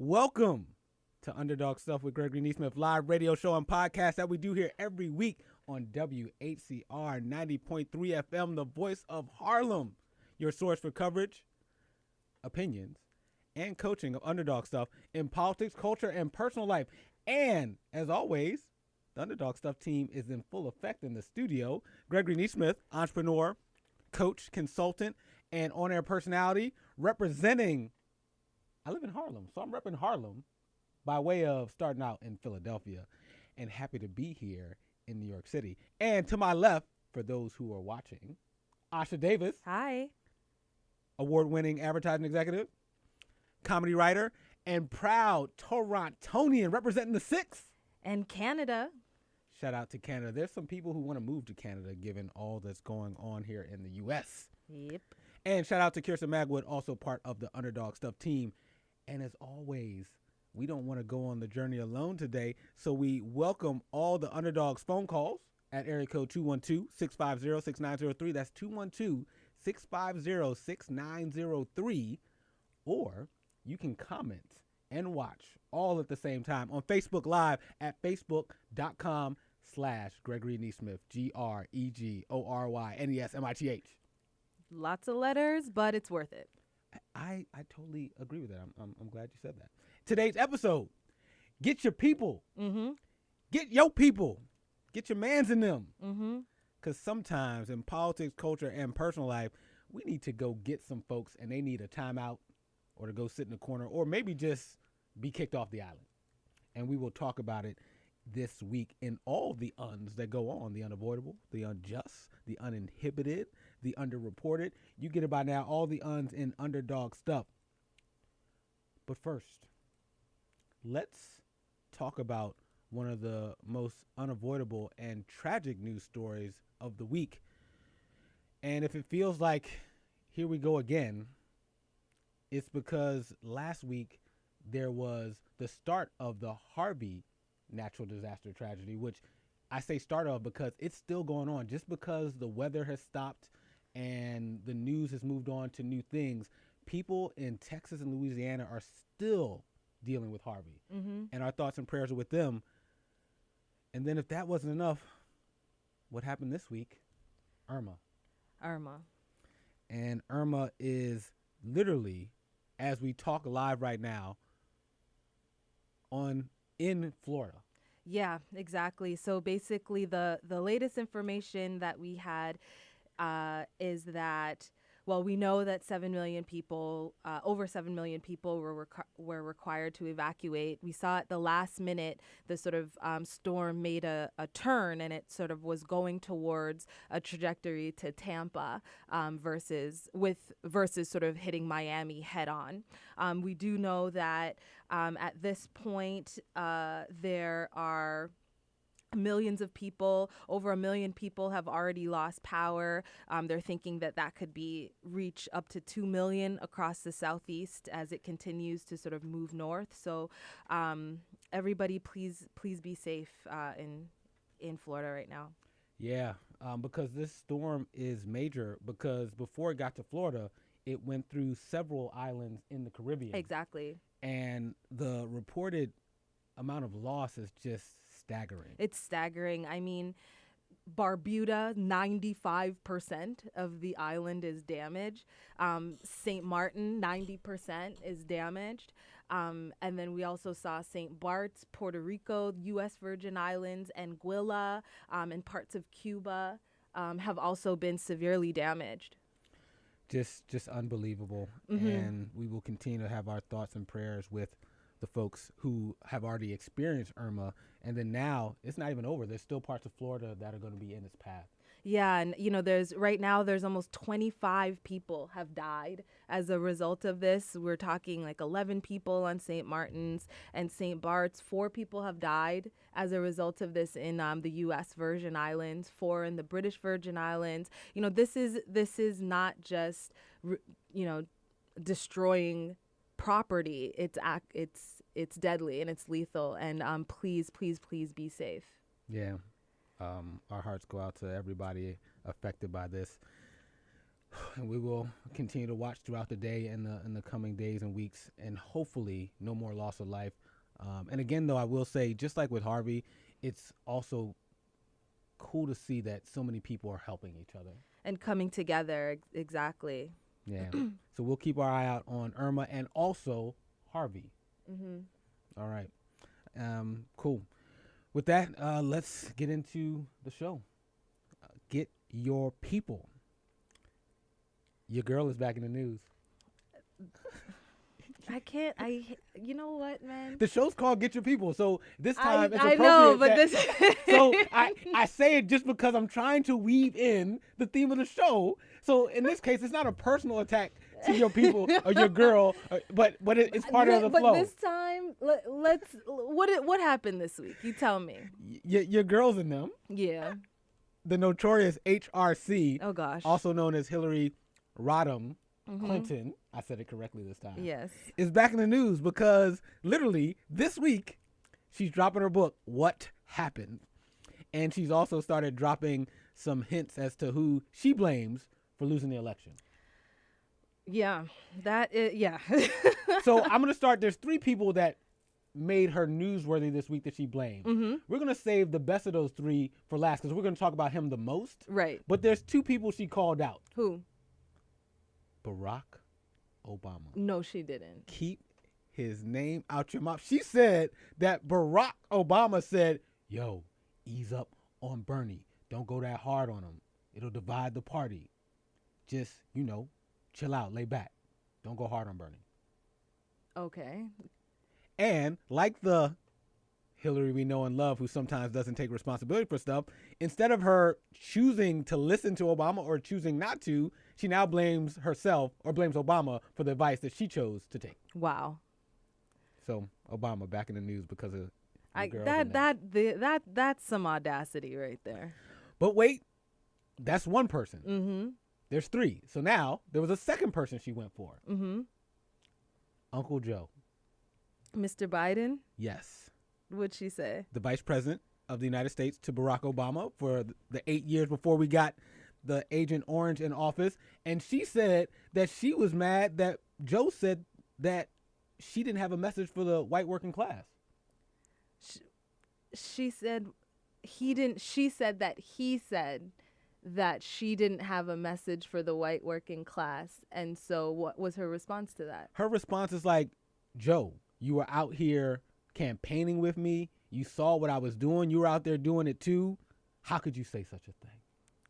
Welcome to Underdog Stuff with Gregory Nesmith, live radio show and podcast that we do here every week on WHCR 90.3 FM, the voice of Harlem, your source for coverage, opinions, and coaching of underdog stuff in politics, culture, and personal life. And as always, the Underdog Stuff team is in full effect in the studio. Gregory Nesmith, entrepreneur, coach, consultant, and on-air personality, representing. I live in Harlem, so I'm repping Harlem by way of starting out in Philadelphia, and happy to be here in New York City. And to my left, for those who are watching, Asha Davis. Hi. Award-winning advertising executive, comedy writer, and proud Torontonian representing the Six. And Canada. Shout out to Canada. There's some people who want to move to Canada given all that's going on here in the U.S. Yep. And shout out to Kirsten Magwood, also part of the Underdog Stuff team. And as always, we don't want to go on the journey alone today, so we welcome all the Underdogs phone calls at area code 212-650-6903. That's 212-650-6903. Or you can comment and watch all at the same time on Facebook Live at facebook.com/Gregory Nesmith, GregoryNesmith. Lots of letters, but it's worth it. I totally agree with that. I'm glad you said that. Today's episode, get your people. Mm-hmm. Get your people. Get your mans in them. Mm-hmm. Because sometimes in politics, culture, and personal life, we need to go get some folks and they need a timeout or to go sit in the corner or maybe just be kicked off the island. And we will talk about it this week in all the uns that go on: the unavoidable, the unjust, the uninhibited, the underreported. You get it by now, all the uns in Underdog Stuff. But first, let's talk about one of the most unavoidable and tragic news stories of the week. And if it feels like here we go again, it's because last week there was the start of the Harvey natural disaster tragedy, which I say start of because it's still going on. Just because the weather has stopped and the news has moved on to new things, people in Texas and Louisiana are still dealing with Harvey. Mm-hmm. And our thoughts and prayers are with them. And then if that wasn't enough, what happened this week? Irma. And Irma is literally, as we talk live right now, in Florida. Yeah, exactly. So basically the latest information that we had is that, well, we know that 7 million people, over 7 million people were required to evacuate. We saw at the last minute the sort of storm made a turn, and it sort of was going towards a trajectory to Tampa versus sort of hitting Miami head on. We do know that at this point there are millions of people, over 1 million people have already lost power. They're thinking that could reach up to 2 million across the Southeast as it continues to sort of move north. So everybody, please be safe in Florida right now. Yeah, because this storm is major because before it got to Florida, it went through several islands in the Caribbean. Exactly. And the reported amount of loss is just staggering. It's staggering. I mean, Barbuda, 95% of the island is damaged. St. Martin, 90% is damaged. And then we also saw St. Bart's, Puerto Rico, U.S. Virgin Islands, Anguilla, and parts of Cuba have also been severely damaged. Just unbelievable. Mm-hmm. And we will continue to have our thoughts and prayers with the folks who have already experienced Irma. And then now it's not even over. There's still parts of Florida that are going to be in its path. Yeah, and there's almost 25 people have died as a result of this. We're talking like 11 people on St. Martin's and St. Bart's. 4 people have died as a result of this in the U.S. Virgin Islands, 4 in the British Virgin Islands. This is not just destroying property. It's deadly and it's lethal. And please be safe. Yeah. Our hearts go out to everybody affected by this. And we will continue to watch throughout the day and the coming days and weeks, and hopefully no more loss of life. And again, though, I will say, just like with Harvey, it's also cool to see that so many people are helping each other and coming together. Exactly. Yeah. So we'll keep our eye out on Irma and also Harvey. Mm-hmm. All right. Cool. With that, let's get into the show. Get your people. Your girl is back in the news. I can't. You know what, man? The show's called Get Your People, so this time it's I appropriate. know, but So I say it just because I'm trying to weave in the theme of the show. So in this case, it's not a personal attack to your people or your girl, but it's part of the flow. But this time, let's. What happened this week? You tell me. Your girls in them. Yeah. The notorious HRC. Oh gosh. Also known as Hillary Rodham Clinton. I said it correctly this time. Yes. Is back in the news because literally this week she's dropping her book, What Happened? And she's also started dropping some hints as to who she blames for losing the election. Yeah. Yeah. So I'm going to start. There's 3 people that made her newsworthy this week that she blamed. Mm-hmm. We're going to save the best of those 3 for last because we're going to talk about him the most. Right. But there's 2 people she called out. Who? Barack Obama. No, she didn't. Keep his name out your mouth. She said that Barack Obama said, yo, ease up on Bernie. Don't go that hard on him. It'll divide the party. Just, chill out, lay back. Don't go hard on Bernie. Okay. And like the Hillary we know and love, who sometimes doesn't take responsibility for stuff, instead of her choosing to listen to Obama or choosing not to, she now blames herself or blames Obama for the advice that she chose to take. Wow. So Obama back in the news because of that's some audacity right there. But wait, that's one person. Mm-hmm. There's 3. So now there was a second person she went for. Mm-hmm. Uncle Joe. Mr. Biden? Yes. What'd she say? The vice president of the United States to Barack Obama for the 8 years before we got the Agent Orange in office. And she said that she was mad that Joe said that she didn't have a message for the white working class. She said he didn't. She said that he said that she didn't have a message for the white working class. And so what was her response to that? Her response is like, Joe, you were out here campaigning with me. You saw what I was doing. You were out there doing it too. How could you say such a thing?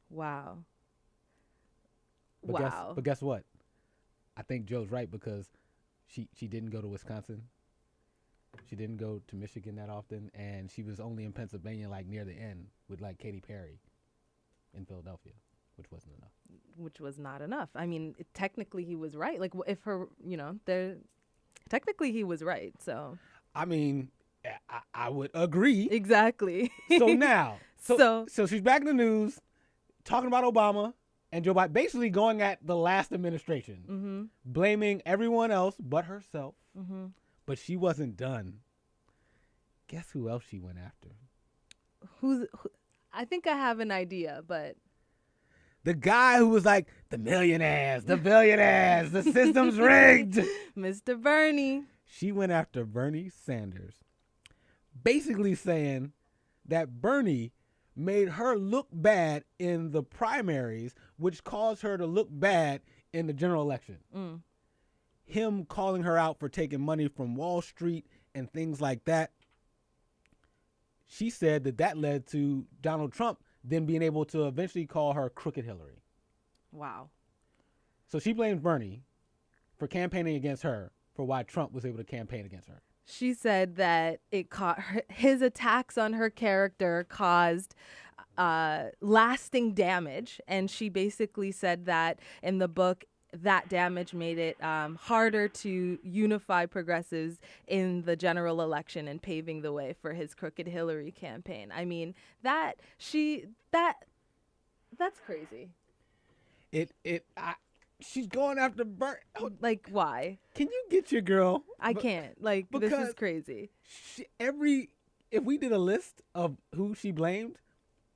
Wow. But guess what? I think Joe's right because she didn't go to Wisconsin. She didn't go to Michigan that often, and she was only in Pennsylvania like near the end with like Katy Perry in Philadelphia, which wasn't enough. Which was not enough. I mean, technically he was right. Like if her, technically he was right. So I mean, I would agree. Exactly. So now, so she's back in the news talking about Obama and Joe Biden, basically going at the last administration, blaming everyone else but herself. Mm-hmm. But she wasn't done. Guess who else she went after? Who? I think I have an idea, but the guy who was like, the millionaires, the billionaires, the system's rigged. Mr. Bernie. She went after Bernie Sanders, basically saying that Bernie made her look bad in the primaries, which caused her to look bad in the general election. Mm. Him calling her out for taking money from Wall Street and things like that. She said that led to Donald Trump then being able to eventually call her Crooked Hillary. Wow. So she blames Bernie for campaigning against her for why Trump was able to campaign against her. She said that his attacks on her character caused lasting damage. And she basically said that in the book, that damage made it harder to unify progressives in the general election and paving the way for his Crooked Hillary campaign. I mean, that's crazy. She's going after Bert. Like, why? Can you get your girl? I can't. Like, this is crazy. If we did a list of who she blamed,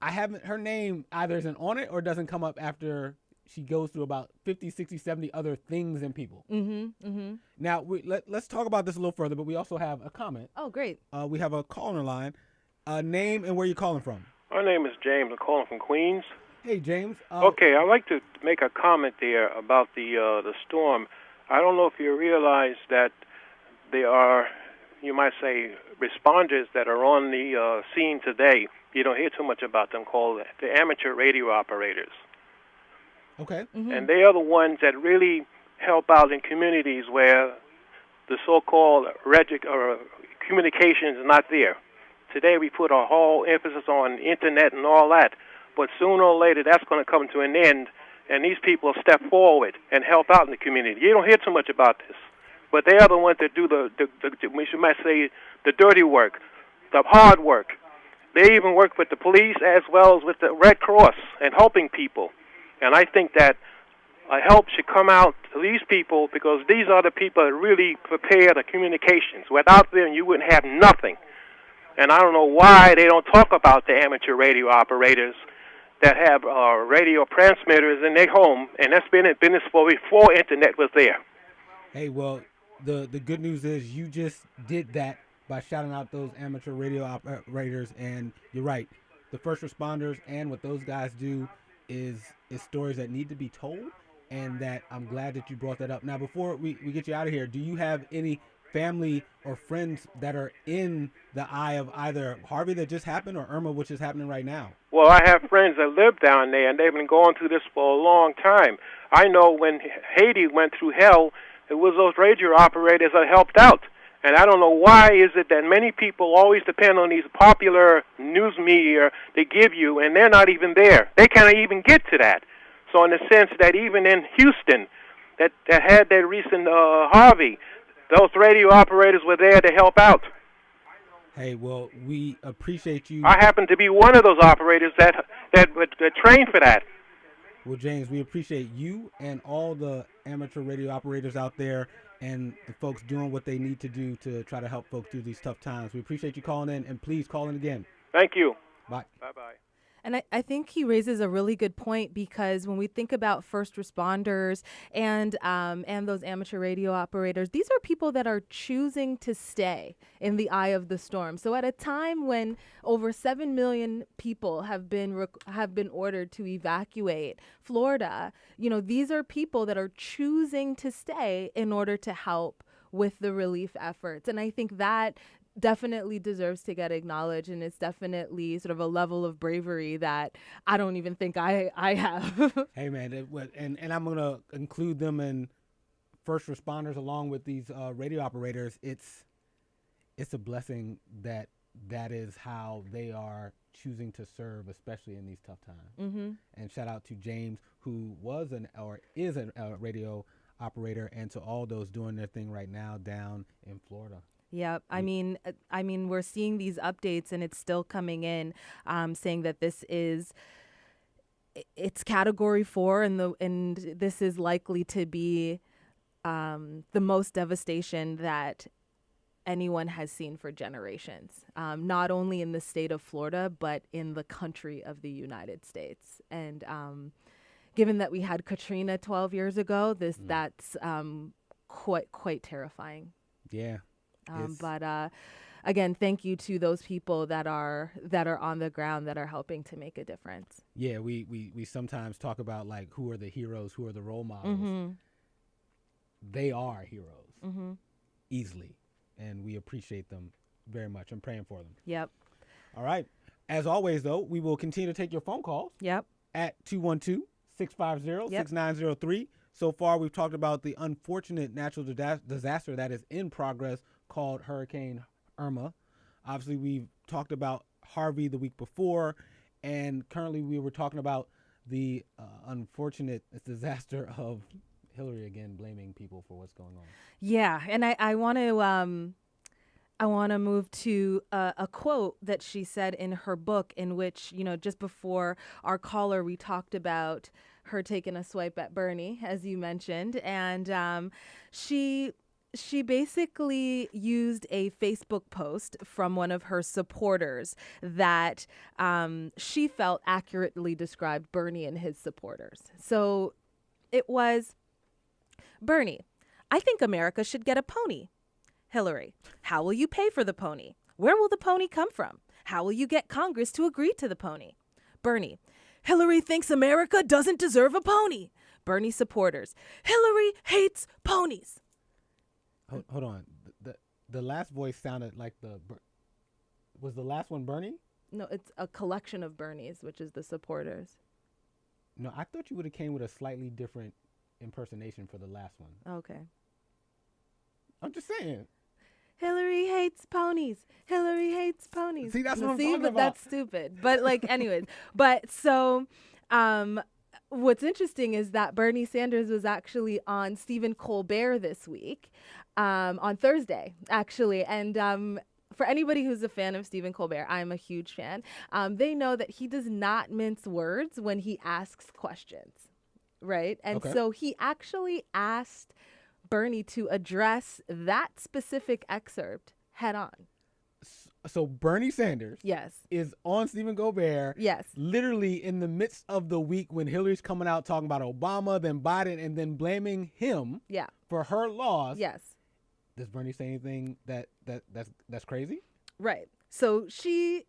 her name either isn't on it or doesn't come up after she goes through about 50, 60, 70 other things in people. Now, let's talk about this a little further, but we also have a comment. Oh, great. We have a call on the line. Name and where you're calling from. My name is James. I'm calling from Queens. Hey, James. Okay, I'd like to make a comment there about the storm. I don't know if you realize that there are, you might say, responders that are on the scene today. You don't hear too much about them, called the amateur radio operators. Okay. And they are the ones that really help out in communities where the so-called communication is not there. Today we put our whole emphasis on internet and all that, but sooner or later that's going to come to an end, and these people step forward and help out in the community. You don't hear too much about this, but they are the ones that do we might say, the dirty work, the hard work. They even work with the police as well as with the Red Cross and helping people. And I think that help should come out to these people, because these are the people that really prepare the communications. Without them, you wouldn't have nothing. And I don't know why they don't talk about the amateur radio operators that have radio transmitters in their home, and that's been in business before internet was there. Hey, well, the good news is you just did that by shouting out those amateur radio operators, and you're right. The first responders and what those guys do is stories that need to be told, and that I'm glad that you brought that up. Now, before we get you out of here, do you have any family or friends that are in the eye of either Harvey that just happened or Irma, which is happening right now? Well, I have friends that live down there, and they've been going through this for a long time. I know when Haiti went through hell, it was those radio operators that helped out. And I don't know why is it that many people always depend on these popular news media they give you, and they're not even there. They can't even get to that. So in the sense that even in Houston, that had that recent Harvey, those radio operators were there to help out. Hey, well, we appreciate you. I happen to be one of those operators that trained for that. Well, James, we appreciate you and all the amateur radio operators out there and the folks doing what they need to do to try to help folks through these tough times. We appreciate you calling in, and please call in again. Thank you. Bye. Bye-bye. And I think he raises a really good point, because when we think about first responders and those amateur radio operators, these are people that are choosing to stay in the eye of the storm. So at a time when over 7 million people have been ordered to evacuate Florida, these are people that are choosing to stay in order to help with the relief efforts. And I think that definitely deserves to get acknowledged, and it's definitely sort of a level of bravery that I don't even think I have. Hey, man, and I'm going to include them in first responders along with these radio operators. It's a blessing that is how they are choosing to serve, especially in these tough times. And shout out to James, who is a radio operator, and to all those doing their thing right now down in Florida. Yep. I mean, we're seeing these updates, and it's still coming in, saying that it's Category 4, and this is likely to be the most devastation that anyone has seen for generations, not only in the state of Florida, but in the country of the United States. And given that we had Katrina 12 years ago, that's quite terrifying. Yeah. But again, thank you to those people that are on the ground, that are helping to make a difference. Yeah, we sometimes talk about, like, who are the heroes, who are the role models. They are heroes, easily, and we appreciate them very much. I'm praying for them. Yep. All right. As always, though, we will continue to take your phone calls. Yep. At 212-650-6903. So far, we've talked about the unfortunate natural disaster that is in progress, called Hurricane Irma. Obviously, we've talked about Harvey the week before, and currently we were talking about the unfortunate disaster of Hillary, again blaming people for what's going on. Yeah, and I want to move to a quote that she said in her book, in which, just before our caller, we talked about her taking a swipe at Bernie, as you mentioned, and she she basically used a Facebook post from one of her supporters that she felt accurately described Bernie and his supporters. So it was, Bernie, I think America should get a pony. Hillary, how will you pay for the pony? Where will the pony come from? How will you get Congress to agree to the pony? Bernie, Hillary thinks America doesn't deserve a pony. Bernie supporters, Hillary hates ponies. Hold on. The last voice sounded like was the last one Bernie? No, it's a collection of Bernies, which is the supporters. No, I thought you would have came with a slightly different impersonation for the last one. Okay. I'm just saying. Hillary hates ponies. Hillary hates ponies. See, that's what I'm talking about. That's stupid. But like, anyways, what's interesting is that Bernie Sanders was actually on Stephen Colbert this week, on Thursday, actually. And for anybody who's a fan of Stephen Colbert, I'm a huge fan. They know that he does not mince words when he asks questions, right? And so he actually asked Bernie to address that specific excerpt head on. So Bernie Sanders is on Stephen Colbert literally in the midst of the week when Hillary's coming out talking about Obama, then Biden, and then blaming him for her loss. Yes. Does Bernie say anything that's crazy? Right. So she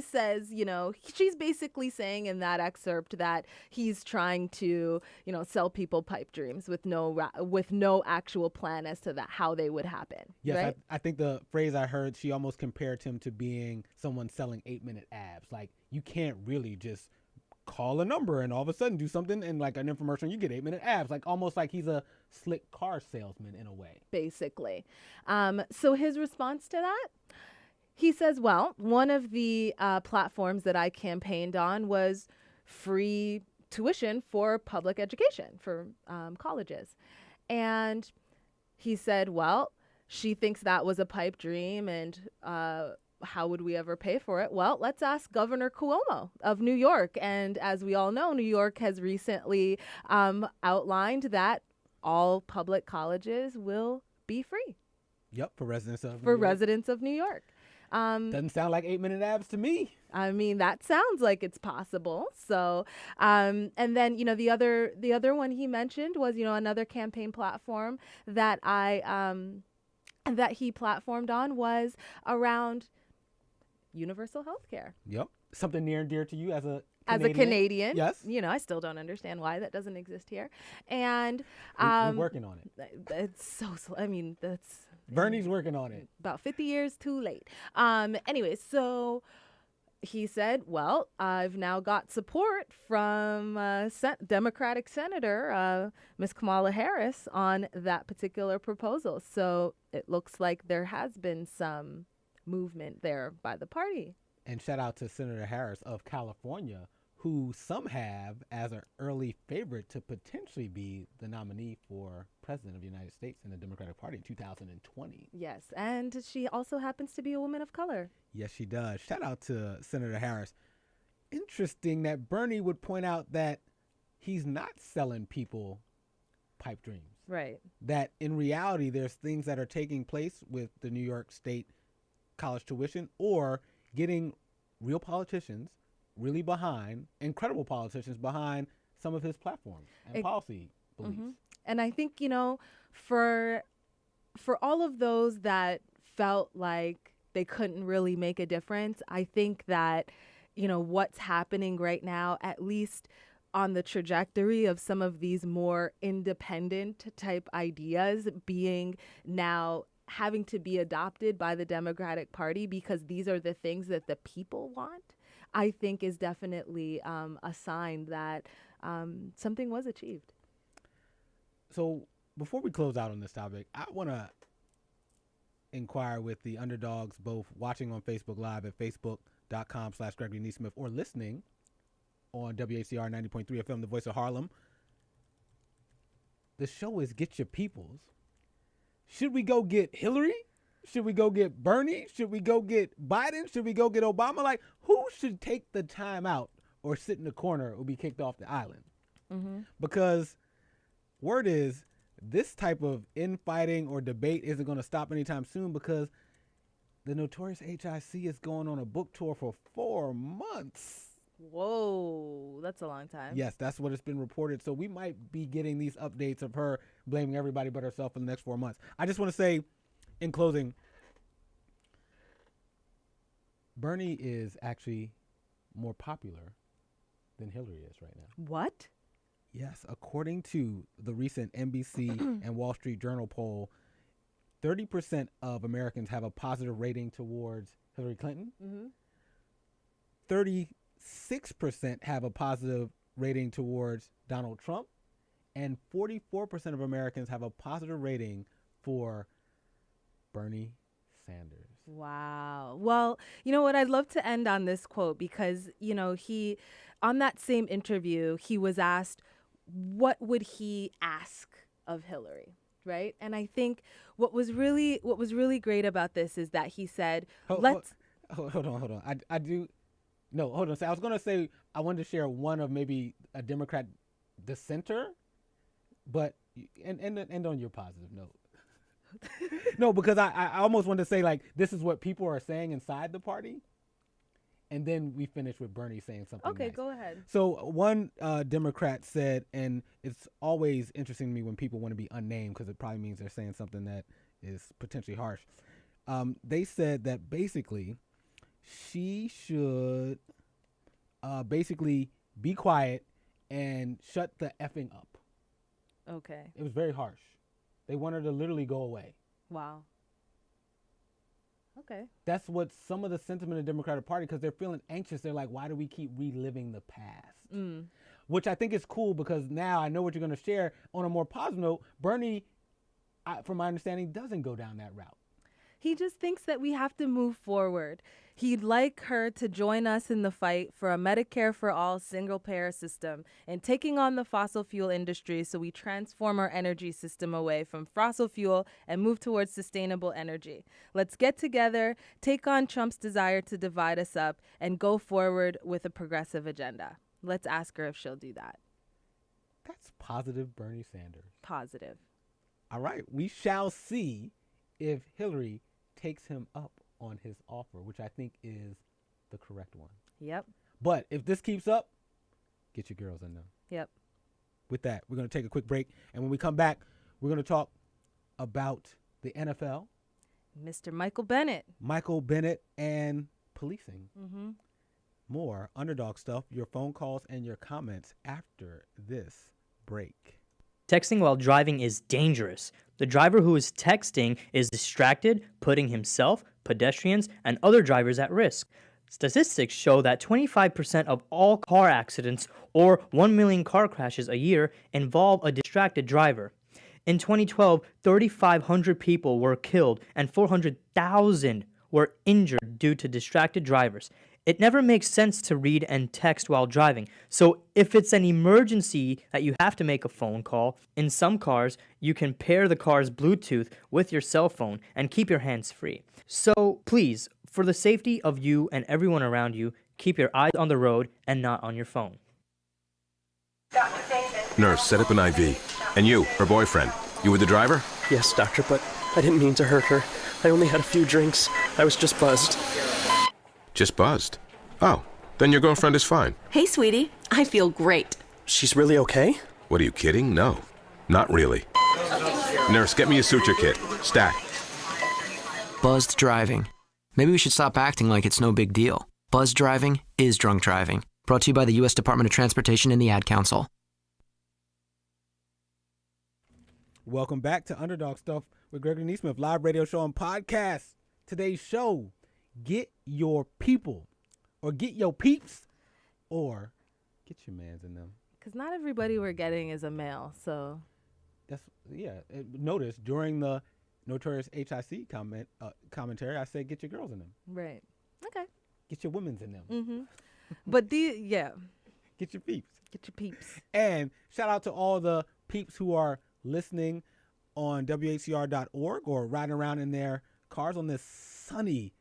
says, she's basically saying in that excerpt that he's trying to, sell people pipe dreams with no actual plan as to how they would happen. Yes, right? I think the phrase I heard, she almost compared him to being someone selling 8-minute abs. Like, you can't really just call a number and all of a sudden do something and like an infomercial and you get 8-minute abs. Like almost like he's a slick car salesman in a way. Basically. So his response to that? He says, well, one of the platforms that I campaigned on was free tuition for public education for colleges. And he said, well, she thinks that was a pipe dream and how would we ever pay for it? Well, let's ask Governor Cuomo of New York. And as we all know, New York has recently outlined that all public colleges will be free. Yep, for residents of New York. Doesn't sound like 8-minute abs to me. I mean, that sounds like it's possible. So, and then, the other one he mentioned was, another campaign platform that that he platformed on was around universal health care. Yep. Something near and dear to you as a Canadian. Yes. I still don't understand why that doesn't exist here. And we're working on it. It's so slow. I mean, that's Bernie's working on it. About 50 years too late. Anyway, so he said, well, I've now got support from Democratic Senator Ms. Kamala Harris on that particular proposal. So it looks like there has been some movement there by the party. And shout out to Senator Harris of California, who some have as an early favorite to potentially be the nominee for president of the United States in the Democratic Party in 2020. Yes, and she also happens to be a woman of color. Yes, she does. Shout out to Senator Harris. Interesting that Bernie would point out that he's not selling people pipe dreams. Right. That in reality, there's things that are taking place with the New York State college tuition or getting real politicians really behind, incredible politicians behind some of his platforms and policy beliefs. Mm-hmm. And I think, for all of those that felt like they couldn't really make a difference, I think that, what's happening right now, at least on the trajectory of some of these more independent type ideas being now having to be adopted by the Democratic Party because these are the things that the people want, I think is definitely a sign that something was achieved. So before we close out on this topic, I want to inquire with the underdogs, both watching on Facebook Live at facebook.com/Gregory Nesmith or listening on WHCR 90.3 FM, the voice of Harlem. The show is Get Your Peoples. Should we go get Hillary? Should we go get Bernie? Should we go get Biden? Should we go get Obama? Like, who should take the time out or sit in the corner or be kicked off the island? Mm-hmm. Because word is this type of infighting or debate isn't going to stop anytime soon because the Notorious HIC is going on a book tour for 4 months. Whoa, that's a long time. Yes, that's what it's been reported. So we might be getting these updates of her blaming everybody but herself for the next 4 months. I just want to say, in closing, Bernie is actually more popular than Hillary is right now. What? Yes, according to the recent NBC and Wall Street Journal poll, 30% of Americans have a positive rating towards Hillary Clinton. 36% have a positive rating towards Donald Trump. And 44% of Americans have a positive rating for Bernie Sanders. Wow. Well, you know what? I'd love to end on this quote because, he, on that same interview, he was asked, what would he ask of Hillary? Right. And I think what was really great about this is that he said, Hold on. I do. No, hold on. So I was going to say I wanted to share one of maybe a Democrat dissenter, but end on your positive note. No, because I almost wanted to say, like, this is what people are saying inside the party. And then we finish with Bernie saying something. Okay, nice. Go ahead. So one Democrat said, and it's always interesting to me when people want to be unnamed because it probably means they're saying something that is potentially harsh. They said that basically she should basically be quiet and shut the effing up. Okay. It was very harsh. They want her to literally go away. Wow. Okay. That's what some of the sentiment of the Democratic Party, because they're feeling anxious. They're like, why do we keep reliving the past? Which I think is cool because now I know what you're going to share. On a more positive note, Bernie, from my understanding, doesn't go down that route. He just thinks that we have to move forward. He'd like her to join us in the fight for a Medicare for all single-payer system and taking on the fossil fuel industry so we transform our energy system away from fossil fuel and move towards sustainable energy. Let's get together, take on Trump's desire to divide us up, and go forward with a progressive agenda. Let's ask her if she'll do that. That's positive Bernie Sanders. Positive. All right. We shall see if Hillary takes him up on his offer, which I think is the correct one. Yep. But if this keeps up, get your girls in them. Yep. With that, we're going to take a quick break. And when we come back, we're going to talk about the NFL. Mr. Michael Bennett. Michael Bennett and policing. Mm-hmm. More Underdog Stuff, your phone calls and your comments after this break. Texting while driving is dangerous. The driver who is texting is distracted, putting himself, pedestrians, and other drivers at risk. Statistics show that 25% of all car accidents, or 1 million car crashes a year, involve a distracted driver. In 2012, 3,500 people were killed and 400,000 were injured due to distracted drivers. It never makes sense to read and text while driving. So if it's an emergency that you have to make a phone call, in some cars, you can pair the car's Bluetooth with your cell phone and keep your hands free. So please, for the safety of you and everyone around you, keep your eyes on the road and not on your phone. Nurse, set up an IV. And you, her boyfriend, you were the driver? Yes, doctor, but I didn't mean to hurt her. I only had a few drinks. I was just buzzed. Just buzzed. Oh, then your girlfriend is fine. Hey, sweetie. I feel great. She's really okay? What, are you kidding? No, not really. Nurse, get me a suture kit. Stack. Buzzed driving. Maybe we should stop acting like it's no big deal. Buzzed driving is drunk driving. Brought to you by the U.S. Department of Transportation and the Ad Council. Welcome back to Underdog Stuff with Gregory Nesmith, live radio show and podcast. Today's show, get your people, or get your peeps, or get your mans in them. Because not everybody we're getting is a male, so. That's, yeah. Notice during the Notorious HIC commentary, I said get your girls in them. Right. Okay. Get your women's in them. Mm-hmm. But yeah. Get your peeps. Get your peeps. And shout out to all the peeps who are listening on WHCR.org or riding around in their cars on this sunny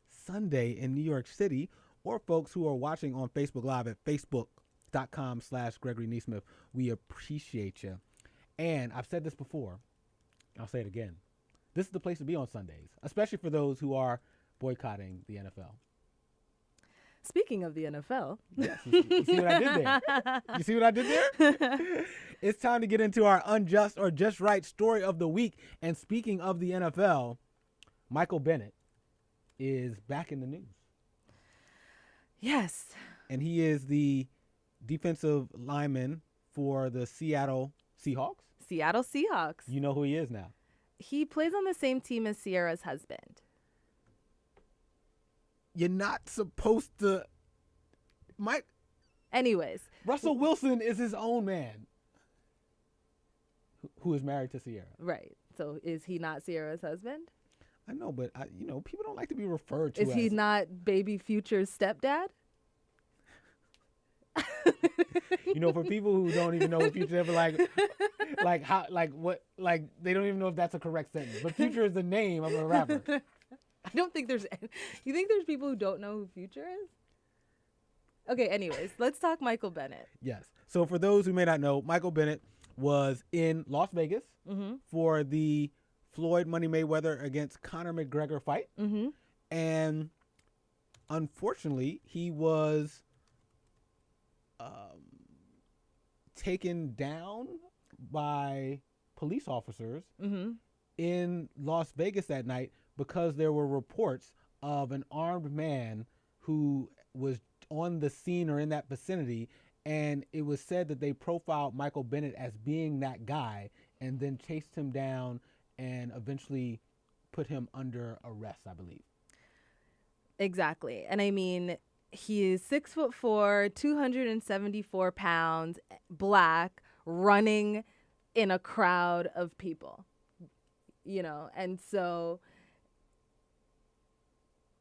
Sunday in New York City, or folks who are watching on Facebook Live at facebook.com/Gregory Nesmith. We appreciate you. And I've said this before. I'll say it again. This is the place to be on Sundays, especially for those who are boycotting the NFL. Speaking of the NFL. Yes, you see what I did there? You see what I did there? It's time to get into our unjust or just right story of the week. And speaking of the NFL, Michael Bennett is back in the news. Yes. And he is the defensive lineman for the Seattle Seahawks. Seattle Seahawks. You know who he is now. He plays on the same team as Sierra's husband. You're not supposed to. Mike. Anyways. Russell Wilson is his own man who is married to Sierra. Right. So is he not Sierra's husband? I know, but people don't like to be referred to as. Is he not baby Future's stepdad? For people who don't even know what Future ever they don't even know if that's a correct sentence. But Future is the name of a rapper. I don't think there's. You think there's people who don't know who Future is? Okay. Anyways, let's talk Michael Bennett. Yes. So for those who may not know, Michael Bennett was in Las Vegas for the Floyd Money Mayweather against Conor McGregor fight, and unfortunately, he was taken down by police officers in Las Vegas that night because there were reports of an armed man who was on the scene or in that vicinity, and it was said that they profiled Michael Bennett as being that guy and then chased him down and eventually put him under arrest, I believe. Exactly. And I mean, he is 6'4", 274 pounds, black, running in a crowd of people, and so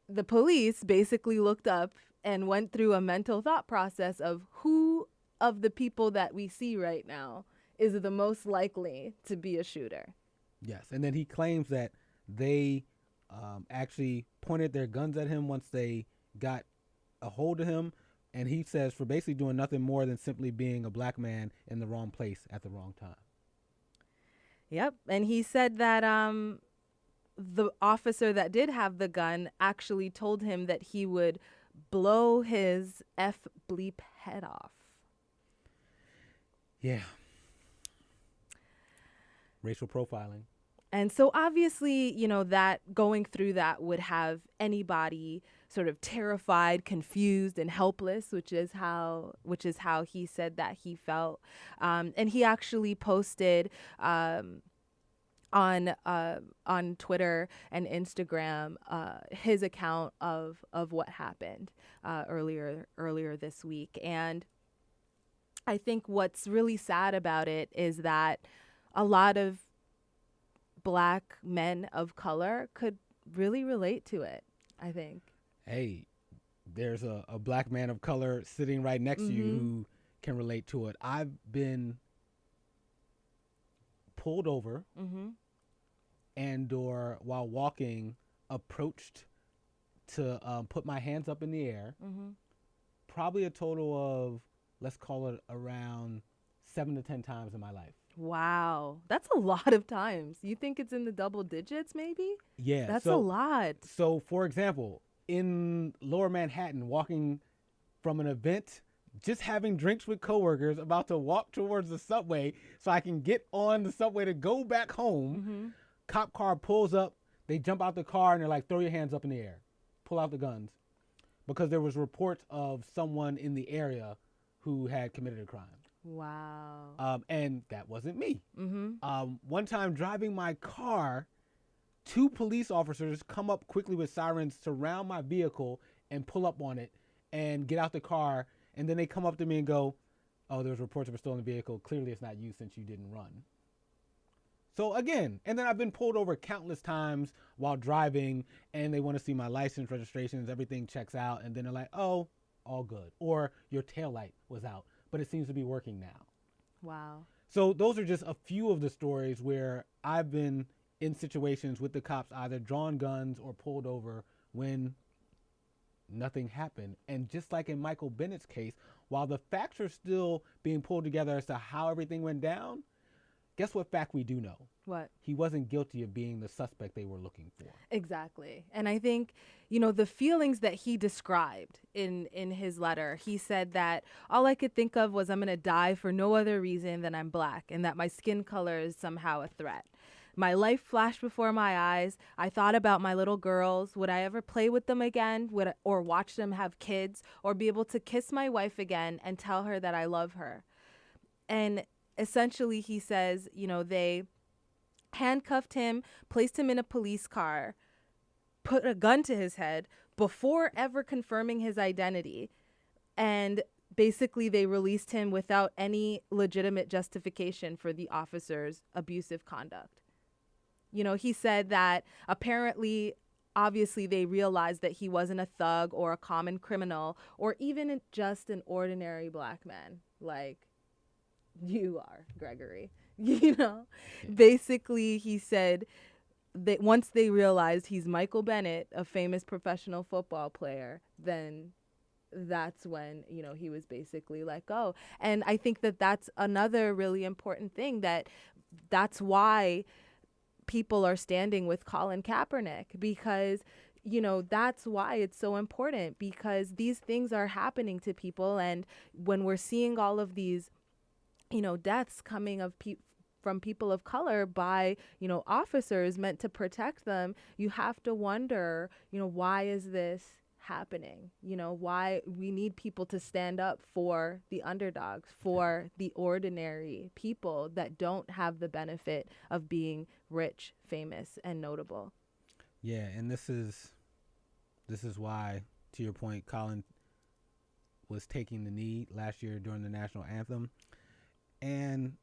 the police basically looked up and went through a mental thought process of who of the people that we see right now is the most likely to be a shooter. Yes, and then he claims that they actually pointed their guns at him once they got a hold of him, and he says for basically doing nothing more than simply being a black man in the wrong place at the wrong time. Yep, and he said that the officer that did have the gun actually told him that he would blow his bleep head off. Yeah. Racial profiling. And so obviously, that going through that would have anybody sort of terrified, confused, and helpless, which is how he said that he felt. And he actually posted on Twitter and Instagram his account of what happened earlier this week. And I think what's really sad about it is that a lot of Black men of color could really relate to it, I think. Hey, there's a black man of color sitting right next to you who can relate to it. I've been pulled over and or while walking approached to put my hands up in the air, probably a total of, let's call it around 7 to 10 times in my life. Wow. That's a lot of times. You think it's in the double digits maybe? Yeah. That's a lot. So, for example, in Lower Manhattan, walking from an event, just having drinks with coworkers, about to walk towards the subway so I can get on the subway to go back home, cop car pulls up, they jump out the car and they're like, throw your hands up in the air, pull out the guns, because there was reports of someone in the area who had committed a crime. Wow. And that wasn't me. One time driving my car, 2 police officers come up quickly with sirens, surround my vehicle, and pull up on it and get out the car. And then they come up to me and go, oh, there's reports of a stolen vehicle. Clearly it's not you since you didn't run. So again, and then I've been pulled over countless times while driving, and they want to see my license, registrations, everything checks out. And then they're like, oh, all good. Or your taillight was out, but it seems to be working now. Wow. So those are just a few of the stories where I've been in situations with the cops either drawn guns or pulled over when nothing happened. And just like in Michael Bennett's case, while the facts are still being pulled together as to how everything went down, guess what fact we do know? What? He wasn't guilty of being the suspect they were looking for. Exactly. And I think, you know, the feelings that he described in his letter, he said that all I could think of was I'm going to die for no other reason than I'm black and that my skin color is somehow a threat. My life flashed before my eyes. I thought about my little girls. Would I ever play with them again? Or watch them have kids? Or be able to kiss my wife again and tell her that I love her? And essentially, he says, you know, they handcuffed him, placed him in a police car, put a gun to his head before ever confirming his identity. And basically, they released him without any legitimate justification for the officer's abusive conduct. You know, he said that apparently, obviously, they realized that he wasn't a thug or a common criminal or even just an ordinary black man like you are, Gregory. You know, basically, he said that once they realized he's Michael Bennett, a famous professional football player, then that's when, you know, he was basically let go. And I think that that's another really important thing, that's why people are standing with Colin Kaepernick, because, you know, that's why it's so important, because these things are happening to people. And when we're seeing all of these, you know, deaths coming from people of color by, you know, officers meant to protect them, you have to wonder, you know, why is this happening? You know, why we need people to stand up for the underdogs, for the ordinary people that don't have the benefit of being rich, famous, and notable. Yeah, and this is why, to your point, Colin was taking the knee last year during the national anthem. And,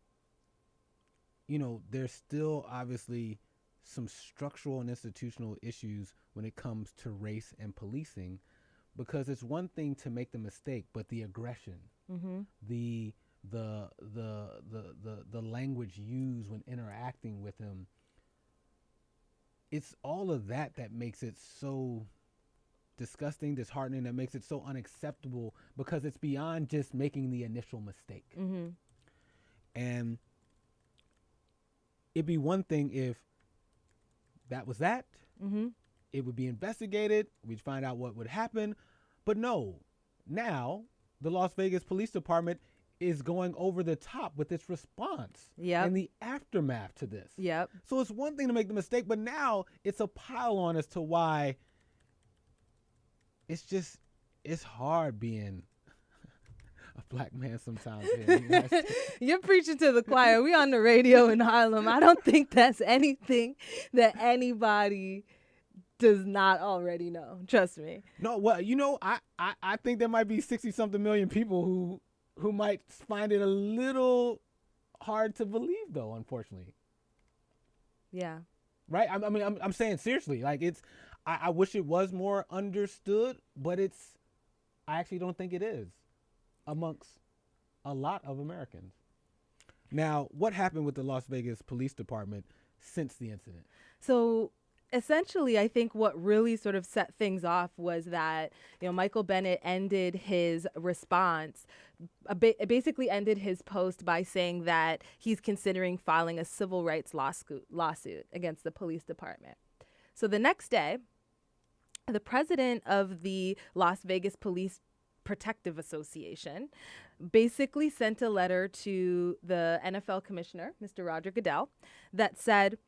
you know, there's still obviously some structural and institutional issues when it comes to race and policing, because it's one thing to make the mistake, but the aggression, the language used when interacting with him, it's all of that makes it so disgusting, disheartening, that makes it so unacceptable, because it's beyond just making the initial mistake. And it'd be one thing if that was that. It would be investigated. We'd find out what would happen. But no, now the Las Vegas Police Department is going over the top with its response and the aftermath to this. So it's one thing to make the mistake, but now it's a pile on as to why it's hard being a black man sometimes. You're preaching to the choir. We on the radio in Harlem. I don't think that's anything that anybody does not already know. Trust me. No, well, you know, I think there might be 60-something million people who might find it a little hard to believe, though, unfortunately. Yeah. Right? I mean, I'm saying seriously. Like, I wish it was more understood, but I actually don't think it is amongst a lot of Americans. Now, what happened with the Las Vegas Police Department since the incident? So essentially, I think what really sort of set things off was that, you know, Michael Bennett ended his response, basically ended his post by saying that he's considering filing a civil rights lawsuit against the police department. So the next day, the president of the Las Vegas Police Protective Association basically sent a letter to the NFL commissioner, Mr. Roger Goodell, that said,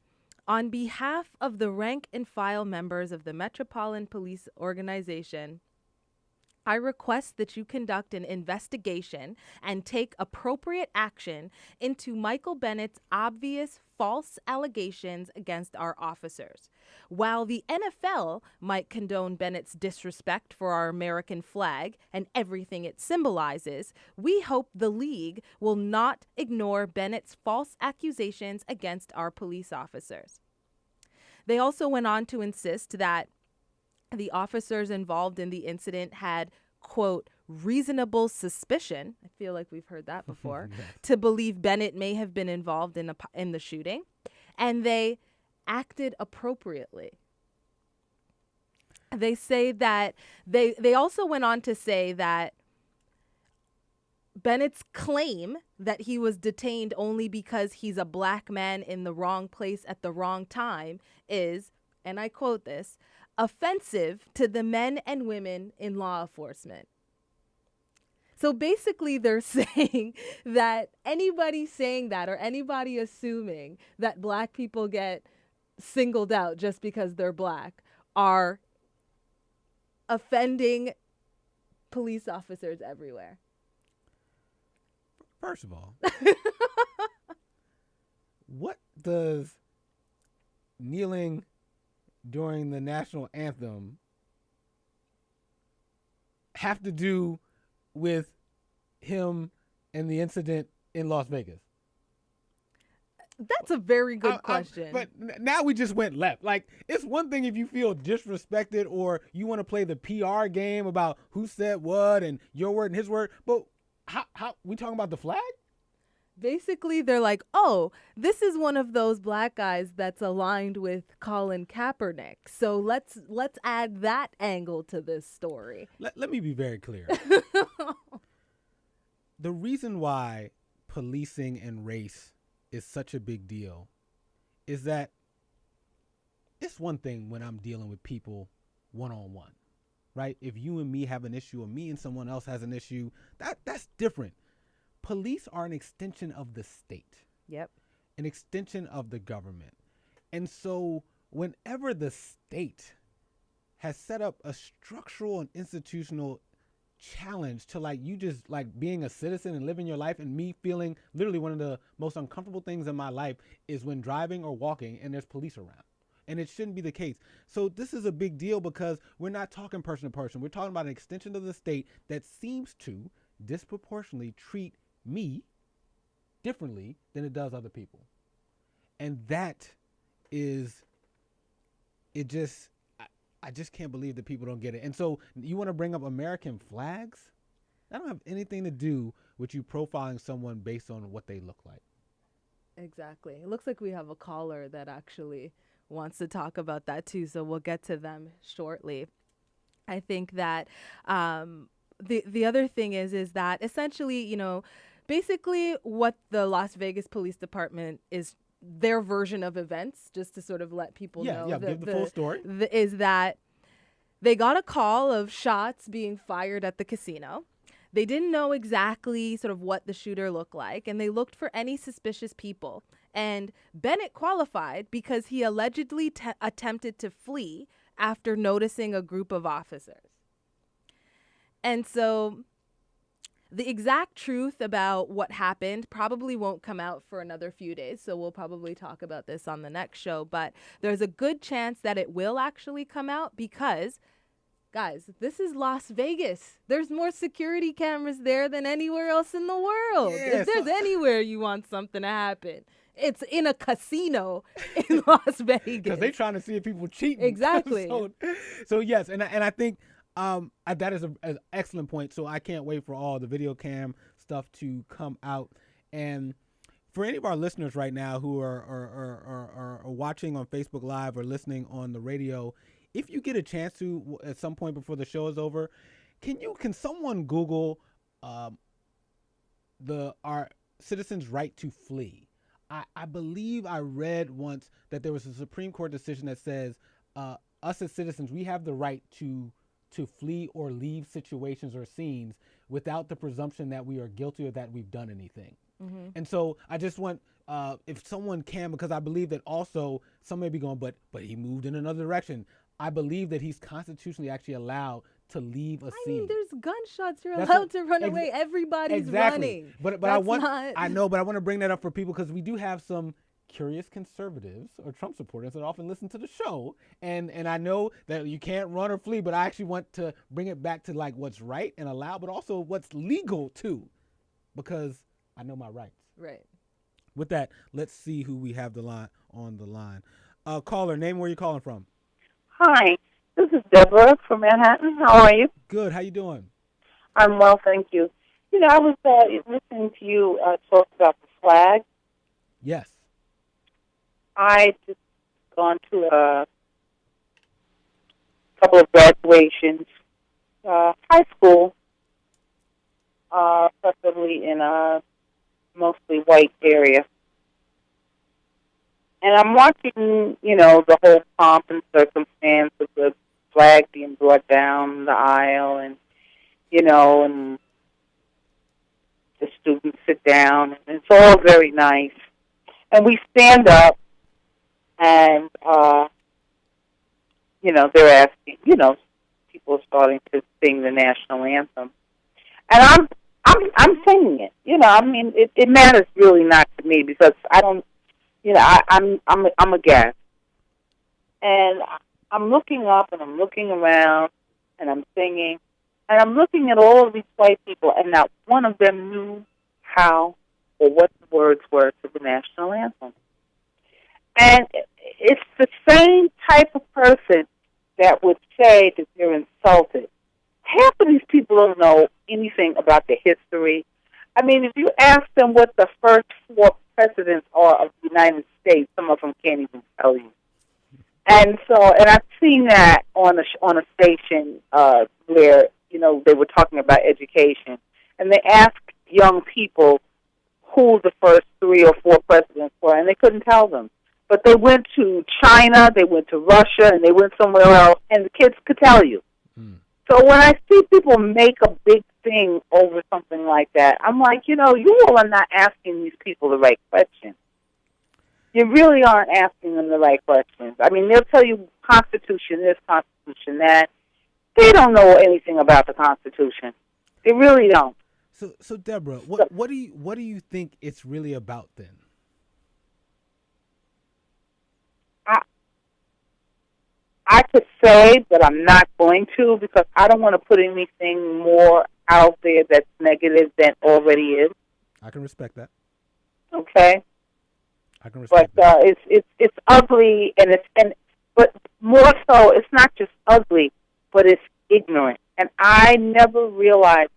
on behalf of the rank and file members of the Metropolitan Police Organization, I request that you conduct an investigation and take appropriate action into Michael Bennett's obvious false allegations against our officers. While the NFL might condone Bennett's disrespect for our American flag and everything it symbolizes, we hope the league will not ignore Bennett's false accusations against our police officers. They also went on to insist that the officers involved in the incident had, quote, reasonable suspicion, I feel like we've heard that before, to believe Bennett may have been involved in the shooting, and they acted appropriately. They say that they also went on to say that Bennett's claim that he was detained only because he's a black man in the wrong place at the wrong time is, and I quote this, offensive to the men and women in law enforcement. So basically they're saying that anybody saying that or anybody assuming that black people get singled out just because they're black are offending police officers everywhere. First of all, what does kneeling during the national anthem have to do with him and the incident in Las Vegas? That's a very good question. But now we just went left. Like, it's one thing if you feel disrespected or you want to play the PR game about who said what and your word and his word. But how we talking about the flag? Basically, they're like, oh, this is one of those black guys that's aligned with Colin Kaepernick. So let's add that angle to this story. Let me be very clear. The reason why policing and race is such a big deal is that it's one thing when I'm dealing with people one-on-one, right? If you and me have an issue or me and someone else has an issue, that's different. Police are an extension of the state. Yep. An extension of the government. And so whenever the state has set up a structural and institutional challenge to like you just like being a citizen and living your life, and me feeling literally one of the most uncomfortable things in my life is when driving or walking and there's police around. And it shouldn't be the case. So this is a big deal because we're not talking person to person. We're talking about an extension of the state that seems to disproportionately treat me differently than it does other people. And that is, it just, I just can't believe that people don't get it. And so you want to bring up American flags? That don't have anything to do with you profiling someone based on what they look like. Exactly. It looks like we have a caller that actually wants to talk about that too. So we'll get to them shortly. I think that the other thing is that essentially, you know, basically what the Las Vegas Police Department is their version of events, just to sort of let people know. Yeah, give the full story. Is that they got a call of shots being fired at the casino. They didn't know exactly sort of what the shooter looked like, and they looked for any suspicious people. And Bennett qualified because he allegedly attempted to flee after noticing a group of officers. And so the exact truth about what happened probably won't come out for another few days, so we'll probably talk about this on the next show. But there's a good chance that it will actually come out because, guys, this is Las Vegas. There's more security cameras there than anywhere else in the world. Yeah, if there's anywhere you want something to happen, it's in a casino in Las Vegas. Because they're trying to see if people cheating. Exactly. so yes, and I think that is an excellent point. So I can't wait for all the video cam stuff to come out. And for any of our listeners right now who are watching on Facebook Live or listening on the radio, if you get a chance to at some point before the show is over, can someone Google our citizens' right to flee? I believe I read once that there was a Supreme Court decision that says us as citizens, we have the right to flee or leave situations or scenes without the presumption that we are guilty or that we've done anything. Mm-hmm. And so I just want, if someone can, because I believe that also some may be going, but he moved in another direction. I believe that he's constitutionally actually allowed to leave a scene. I mean, there's gunshots. You're allowed to run away. Everybody's running. But I want to bring that up for people because we do have some curious conservatives or Trump supporters that often listen to the show, and I know that you can't run or flee, but I actually want to bring it back to like what's right and allowed, but also what's legal too, because I know my rights. Right. With that, let's see who we have on the line. Caller, name where you're calling from. Hi, this is Deborah from Manhattan. How are you? Good. How you doing? I'm well, thank you. You know, I was listening to you talk about the flag. Yes. I just gone to a couple of graduations, high school, preferably in a mostly white area. And I'm watching, the whole pomp and circumstance of the flag being brought down the aisle, and and the students sit down, and it's all very nice. And we stand up, and they're asking, people are starting to sing the national anthem, and I'm singing it. It matters really not to me because I don't. I'm a guest, and I'm looking up and I'm looking around and I'm singing, and I'm looking at all of these white people, and not one of them knew how or what the words were to the national anthem. And it's the same type of person that would say that they're insulted. Half of these people don't know anything about the history. I mean, if you ask them what the first 4 presidents are of the United States, some of them can't even tell you. And I've seen that on a station where they were talking about education, and they asked young people who the first 3 or 4 presidents were, and they couldn't tell them. But they went to China, they went to Russia, and they went somewhere else, and the kids could tell you. So when I see people make a big thing over something like that, I'm like, you all are not asking these people the right questions. You really aren't asking them the right questions. I mean, they'll tell you Constitution this, Constitution that. They don't know anything about the Constitution. They really don't. So Deborah, what do you think it's really about then? I could say, but I'm not going to, because I don't want to put anything more out there that's negative than already is. I can respect that. Okay. I can respect that. But it's ugly, but more so, it's not just ugly, but it's ignorant. And I never realized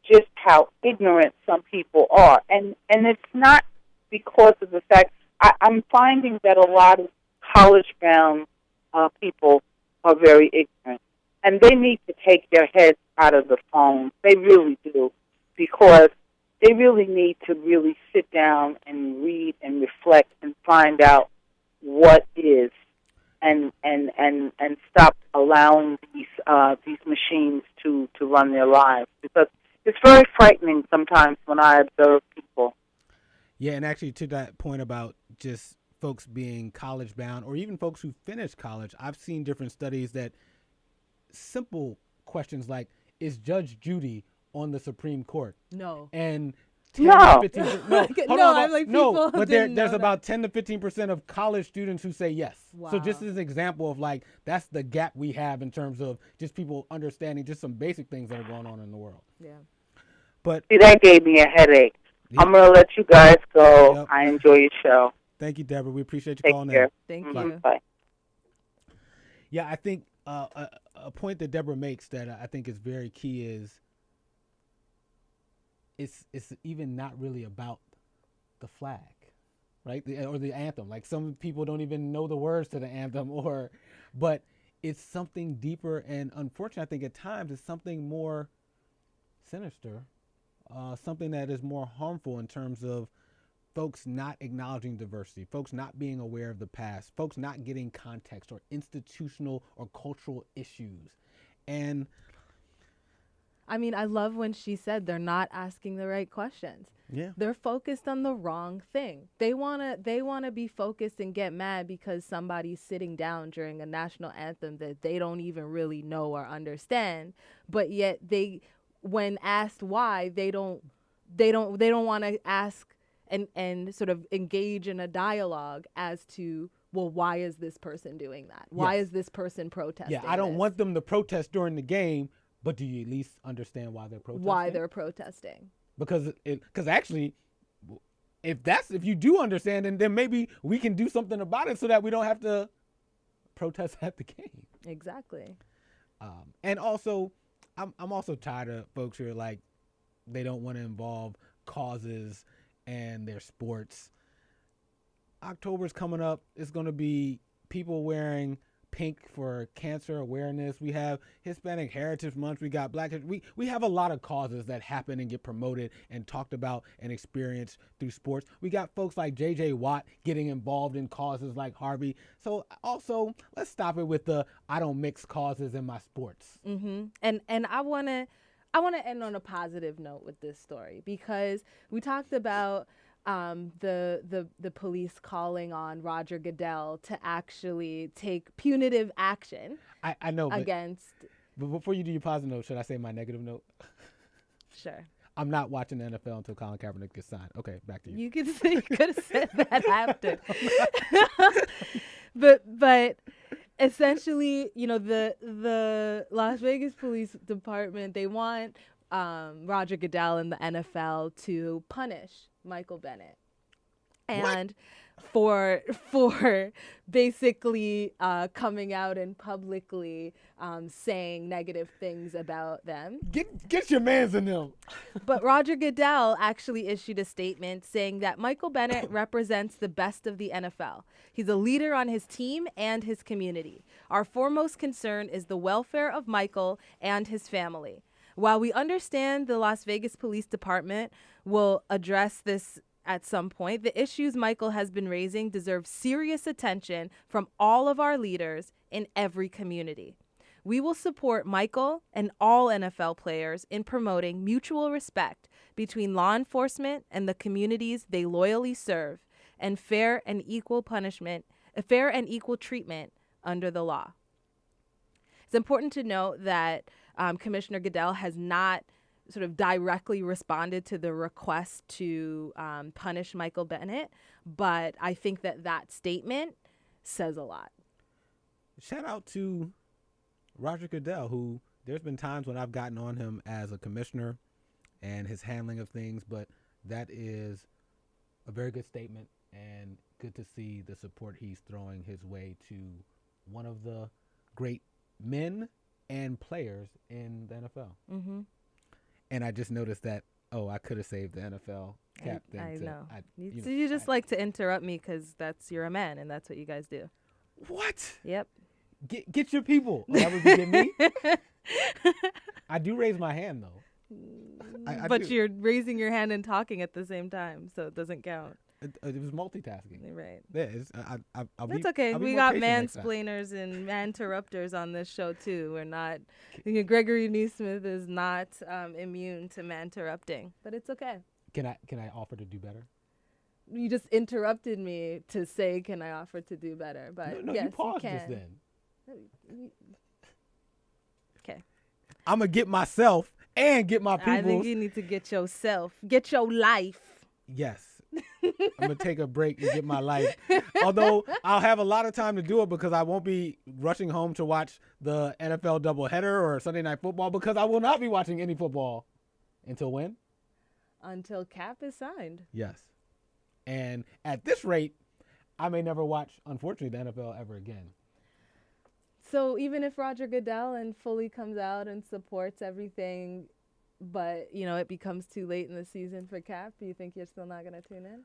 just how ignorant some people are. And it's not because of the fact I'm finding that a lot of college-bound people are very ignorant, and they need to take their heads out of the phone. They really do, because they really need to really sit down and read and reflect and find out what is, and stop allowing these machines to run their lives, because it's very frightening sometimes when I observe people. Yeah, and actually to that point about just folks being college bound, or even folks who finish college, I've seen different studies that simple questions like, is Judge Judy on the Supreme Court? No. And 10 to 15%, but there's about 10 to 15% of college students who say yes. Wow. So just as an example of that's the gap we have in terms of just people understanding just some basic things that are going on in the world. Yeah. But see, that gave me a headache. Yeah. I'm going to let you guys go. Yep. I enjoy your show. Thank you, Deborah. We appreciate you calling in. Thank you. Bye. Yeah, I think a point that Deborah makes that I think is very key is it's even not really about the flag, right? Or the anthem. Like, some people don't even know the words to the anthem, but it's something deeper. And unfortunately, I think at times it's something more sinister, something that is more harmful in terms of folks not acknowledging diversity, folks not being aware of the past, folks not getting context or institutional or cultural issues. And I mean, I love when she said they're not asking the right questions. Yeah. They're focused on the wrong thing. They wanna be focused and get mad because somebody's sitting down during a national anthem that they don't even really know or understand. But yet when asked why, they don't want to ask and sort of engage in a dialogue as to, well, why is this person doing that? Why is this person protesting? Yeah, I don't want them to protest during the game, but do you at least understand why they're protesting? Why they're protesting? Because actually, if you do understand, then maybe we can do something about it so that we don't have to protest at the game. Exactly. And also, I'm also tired of folks who are like, they don't want to involve causes and their sports. October's coming up. It's going to be people wearing Pink for cancer awareness. We have Hispanic Heritage Month. We got Black. We have a lot of causes that happen and get promoted and talked about and experienced through sports. We got folks like J.J. Watt getting involved in causes like Harvey. So also, let's stop it with the I don't mix causes in my sports. Mm-hmm. And I want to end on a positive note with this story, because we talked about the police calling on Roger Goodell to actually take punitive action. I know against. But before you do your positive note, should I say my negative note? Sure. I'm not watching the NFL until Colin Kaepernick gets signed. Okay, back to you. You could have said that after. but essentially, the Las Vegas Police Department, they want Roger Goodell and the NFL to punish Michael Bennett. And for basically coming out and publicly saying negative things about them. Get your mans in them. But Roger Goodell actually issued a statement saying that Michael Bennett represents the best of the NFL. He's a leader on his team and his community. Our foremost concern is the welfare of Michael and his family. While we understand the Las Vegas Police Department will address this at some point, the issues Michael has been raising deserve serious attention from all of our leaders in every community. We will support Michael and all NFL players in promoting mutual respect between law enforcement and the communities they loyally serve, and fair and equal treatment under the law. It's important to note that Commissioner Goodell has not sort of directly responded to the request to punish Michael Bennett, but I think that statement says a lot. Shout out to Roger Goodell, who there's been times when I've gotten on him as a commissioner and his handling of things, but that is a very good statement and good to see the support he's throwing his way to one of the great men and players in the NFL. Mm-hmm. And I just noticed that, I could have saved the NFL cap. I know. You just like to interrupt me because you're a man and that's what you guys do. What? Yep. Get your people. That would be me. I do raise my hand, though. But you're raising your hand and talking at the same time, so it doesn't count. It was multitasking. Right. Yeah, That's okay. We got mansplainers and man-interrupters on this show, too. We're not... Gregory Nesmith is not immune to man-interrupting, but it's okay. Can I offer to do better? You just interrupted me to say, can I offer to do better? But no, yes, you paused can. just then. Okay. I'm going to get myself and get my people. I think you need to get yourself. Get your life. Yes. I'm going to take a break and get my life. Although I'll have a lot of time to do it because I won't be rushing home to watch the NFL doubleheader or Sunday Night Football, because I will not be watching any football until when? Until Cap is signed. Yes. And at this rate, I may never watch, unfortunately, the NFL ever again. So even if Roger Goodell and fully comes out and supports everything, but, it becomes too late in the season for Cap, do you think you're still not going to tune in?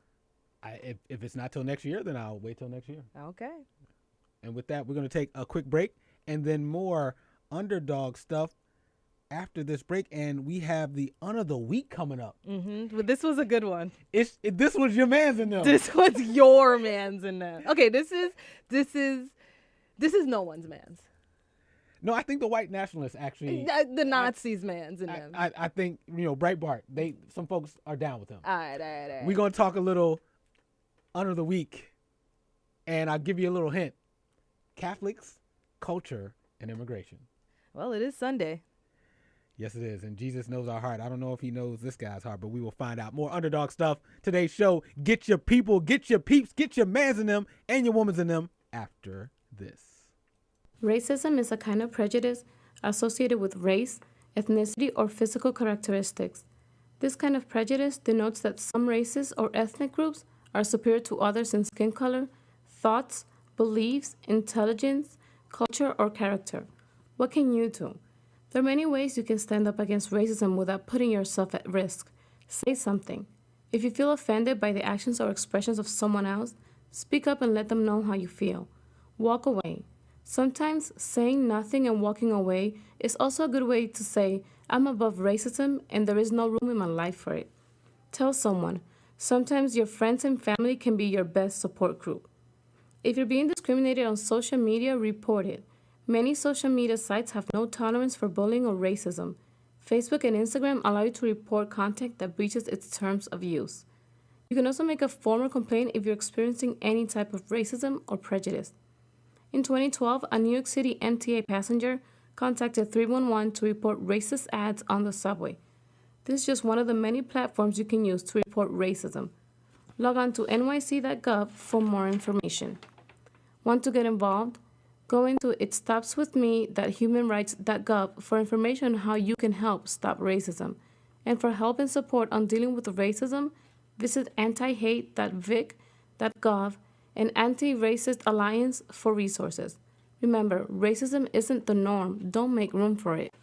If it's not till next year, then I'll wait till next year. Okay. And with that, we're going to take a quick break and then more underdog stuff after this break. And we have the of the week coming up. Mm-hmm. But this was a good one. This was your man's in them. This was your man's in them. Okay, this is no one's man's. No, I think the white nationalists actually. The Nazis' man's in them. I think, Breitbart, some folks are down with him. All right. We're going to talk a little under the week, and I'll give you a little hint. Catholics, culture, and immigration. Well, it is Sunday. Yes, it is, and Jesus knows our heart. I don't know if he knows this guy's heart, but we will find out. More underdog stuff. Today's show, get your people, get your peeps, get your mans in them, and your womans in them after this. Racism is a kind of prejudice associated with race, ethnicity, or physical characteristics. This kind of prejudice denotes that some races or ethnic groups are superior to others in skin color, thoughts, beliefs, intelligence, culture, or character. What can you do? There are many ways you can stand up against racism without putting yourself at risk. Say something. If you feel offended by the actions or expressions of someone else, speak up and let them know how you feel. Walk away. Sometimes saying nothing and walking away is also a good way to say, I'm above racism and there is no room in my life for it. Tell someone. Sometimes your friends and family can be your best support group. If you're being discriminated on social media, report it. Many social media sites have no tolerance for bullying or racism. Facebook and Instagram allow you to report content that breaches its terms of use. You can also make a formal complaint if you're experiencing any type of racism or prejudice. In 2012, a New York City MTA passenger contacted 311 to report racist ads on the subway. This is just one of the many platforms you can use to report racism. Log on to nyc.gov for more information. Want to get involved? Go into itstopswithme.humanrights.gov for information on how you can help stop racism. And for help and support on dealing with racism, visit antihate.vic.gov and Anti-Racist Alliance for resources. Remember, racism isn't the norm. Don't make room for it.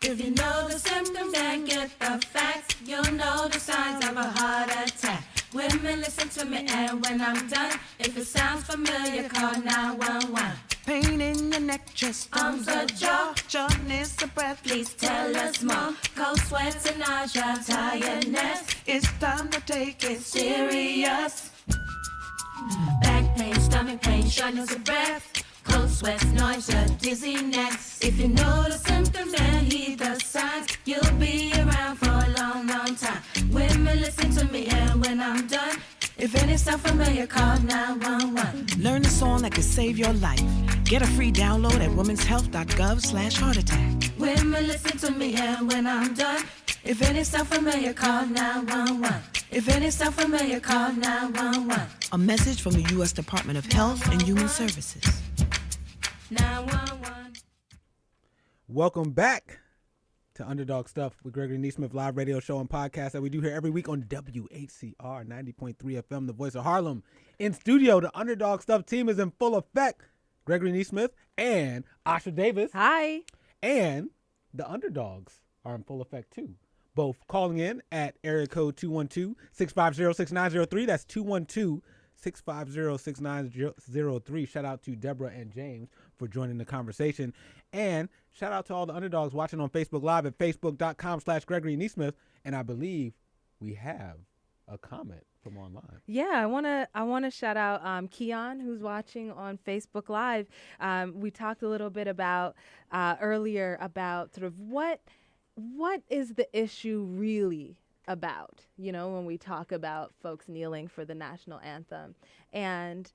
If you know the symptoms and get the facts, you'll know the signs of a heart attack. Women, listen to me, and when I'm done, if it sounds familiar, call 911. Pain in your neck, chest, arms or jaw, shortness of breath. Please tell us more. Cold sweats and nausea, tiredness. It's time to take it serious. Back pain, stomach pain, shortness of breath. Cold sweats, nausea, dizziness. If you know the symptoms and heed the signs, you'll be around for a long, long time. Women, listen to me, and when I'm done, if any sound familiar, call 911. Learn a song that could save your life. Get a free download at womenshealth.gov/heart attack. Women, listen to me, and when I'm done, if any sound familiar, call 911. If any sound familiar, call 911. A message from the U.S. Department of Health and Human Services. 911. Welcome back to Underdog Stuff with Gregory Nesmith live radio show and podcast that we do here every week on WHCR 90.3 FM, the voice of Harlem. In studio, the Underdog Stuff team is in full effect. Gregory Nesmith and Asha Davis. Hi. And the Underdogs are in full effect too. Both calling in at area code 212-650-6903. That's 212-650-6903. Shout out to Deborah and James for joining the conversation. And shout out to all the Underdogs watching on Facebook Live at facebook.com/Gregory Nesmith. And I believe we have a comment from online. Yeah, I wanna shout out Keon, who's watching on Facebook Live. We talked a little bit about earlier about sort of what is the issue really about, when we talk about folks kneeling for the national anthem. And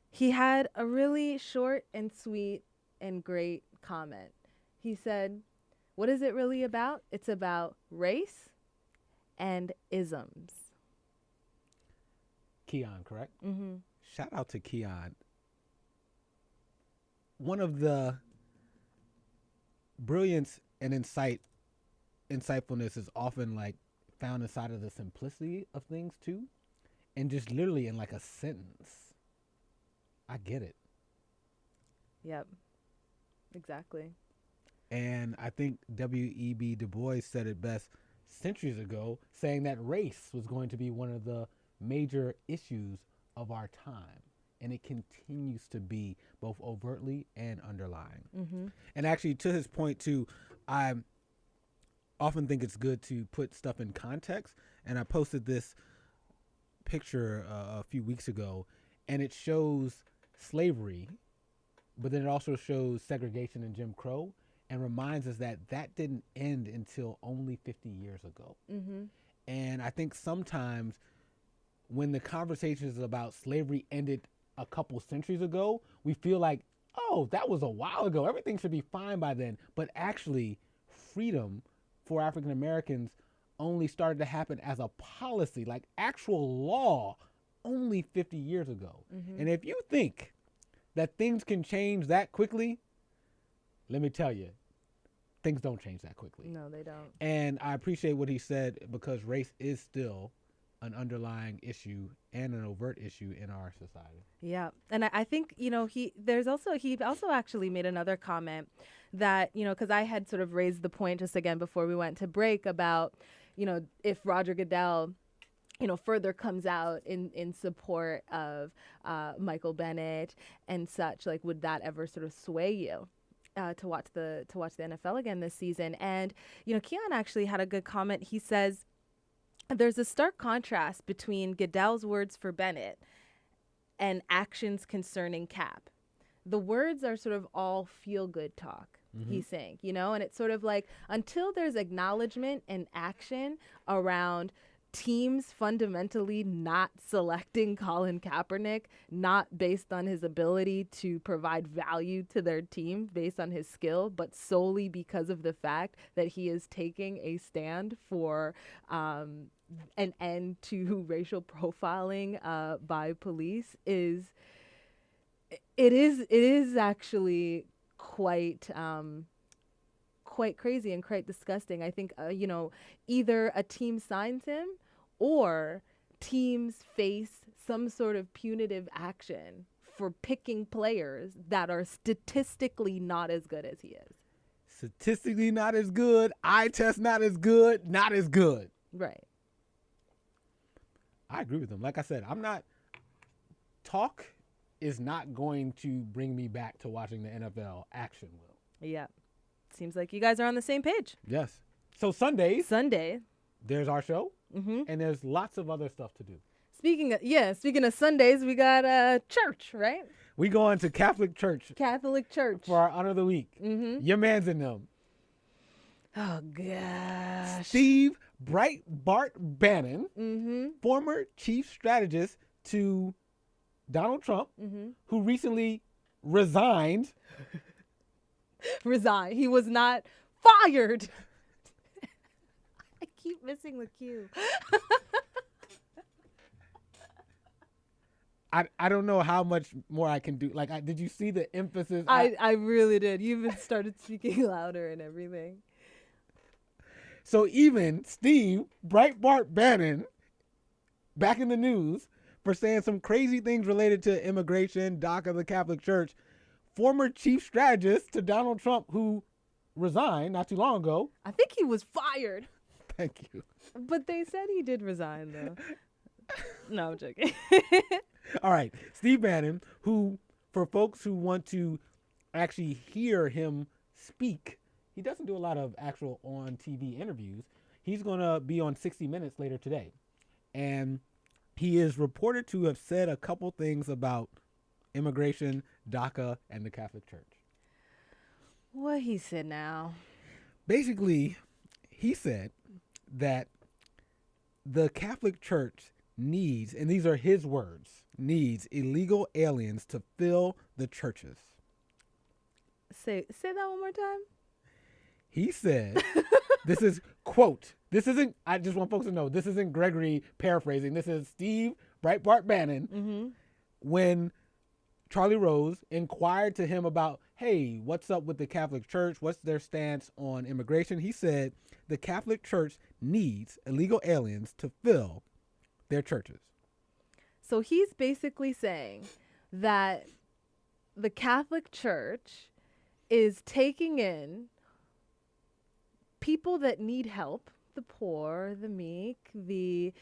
he had a really short and sweet and great comment. He said, what is it really about? It's about race and isms. Keon, correct? Mm-hmm. Shout out to Keon. One of the brilliance and insightfulness is often like found inside of the simplicity of things too, and just literally in like a sentence. I get it. Yep. Exactly. And I think W.E.B. Du Bois said it best centuries ago, saying that race was going to be one of the major issues of our time. And it continues to be both overtly and underlying. Mm-hmm. And actually, to his point too, I often think it's good to put stuff in context. And I posted this picture a few weeks ago, and it shows slavery, but then it also shows segregation and Jim Crow, and reminds us that that didn't end until only 50 years ago. Mm-hmm. And I think sometimes when the conversations about slavery ended a couple centuries ago, we feel like, oh, that was a while ago. Everything should be fine by then. But actually, freedom for African Americans only started to happen as a policy, like actual law, only 50 years ago. Mm-hmm. And if you think that things can change that quickly, let me tell you, things don't change that quickly. No, they don't. And I appreciate what he said, because race is still an underlying issue and an overt issue in our society. Yeah. And I think, he also actually made another comment that, because I had sort of raised the point just again before we went to break about, if Roger Goodell further comes out in support of Michael Bennett and such, like, would that ever sort of sway you to watch the NFL again this season? And Keon actually had a good comment. He says there's a stark contrast between Goodell's words for Bennett and actions concerning Cap. The words are sort of all feel-good talk. He's saying, and it's sort of like until there's acknowledgement and action around teams fundamentally not selecting Colin Kaepernick, not based on his ability to provide value to their team based on his skill, but solely because of the fact that he is taking a stand for an end to racial profiling by police it is actually quite crazy and quite disgusting. I think either a team signs him or teams face some sort of punitive action for picking players that are statistically not as good as he is. Statistically not as good, eye test not as good, not as good. Right. I agree with him. Like I said, talk is not going to bring me back to watching the NFL. Action will. Yeah. Seems like you guys are on the same page. Yes. So Sunday, there's our show, and there's lots of other stuff to do. Speaking of Sundays, we got church, right? We go into Catholic Church for our Honor of the Week. Your man's in them. Oh, gosh. Steve Breitbart Bannon, former chief strategist to Donald Trump, who recently resigned. He was not fired. I keep missing the cue. I don't know how much more I can do. Like, did you see the emphasis? I really did. You even started speaking louder and everything. So even Steve Breitbart Bannon back in the news for saying some crazy things related to immigration, DACA, the Catholic Church. Former chief strategist to Donald Trump, who resigned not too long ago. I think he was fired. Thank you. But they said he did resign, though. No, I'm joking. All right. Steve Bannon, who, for folks who want to actually hear him speak, he doesn't do a lot of actual on-TV interviews. He's going to be on 60 Minutes later today. And he is reported to have said a couple things about immigration, DACA, and the Catholic Church. What he said now? Basically, he said that the Catholic Church needs, and these are his words, needs illegal aliens to fill the churches. Say that one more time. He said, this is, quote, this isn't, I just want folks to know, this isn't Gregory paraphrasing. This is Steve Breitbart Bannon when Charlie Rose inquired to him about, hey, what's up with the Catholic Church? What's their stance on immigration? He said the Catholic Church needs illegal aliens to fill their churches. So he's basically saying that the Catholic Church is taking in people that need help, the poor, the meek, he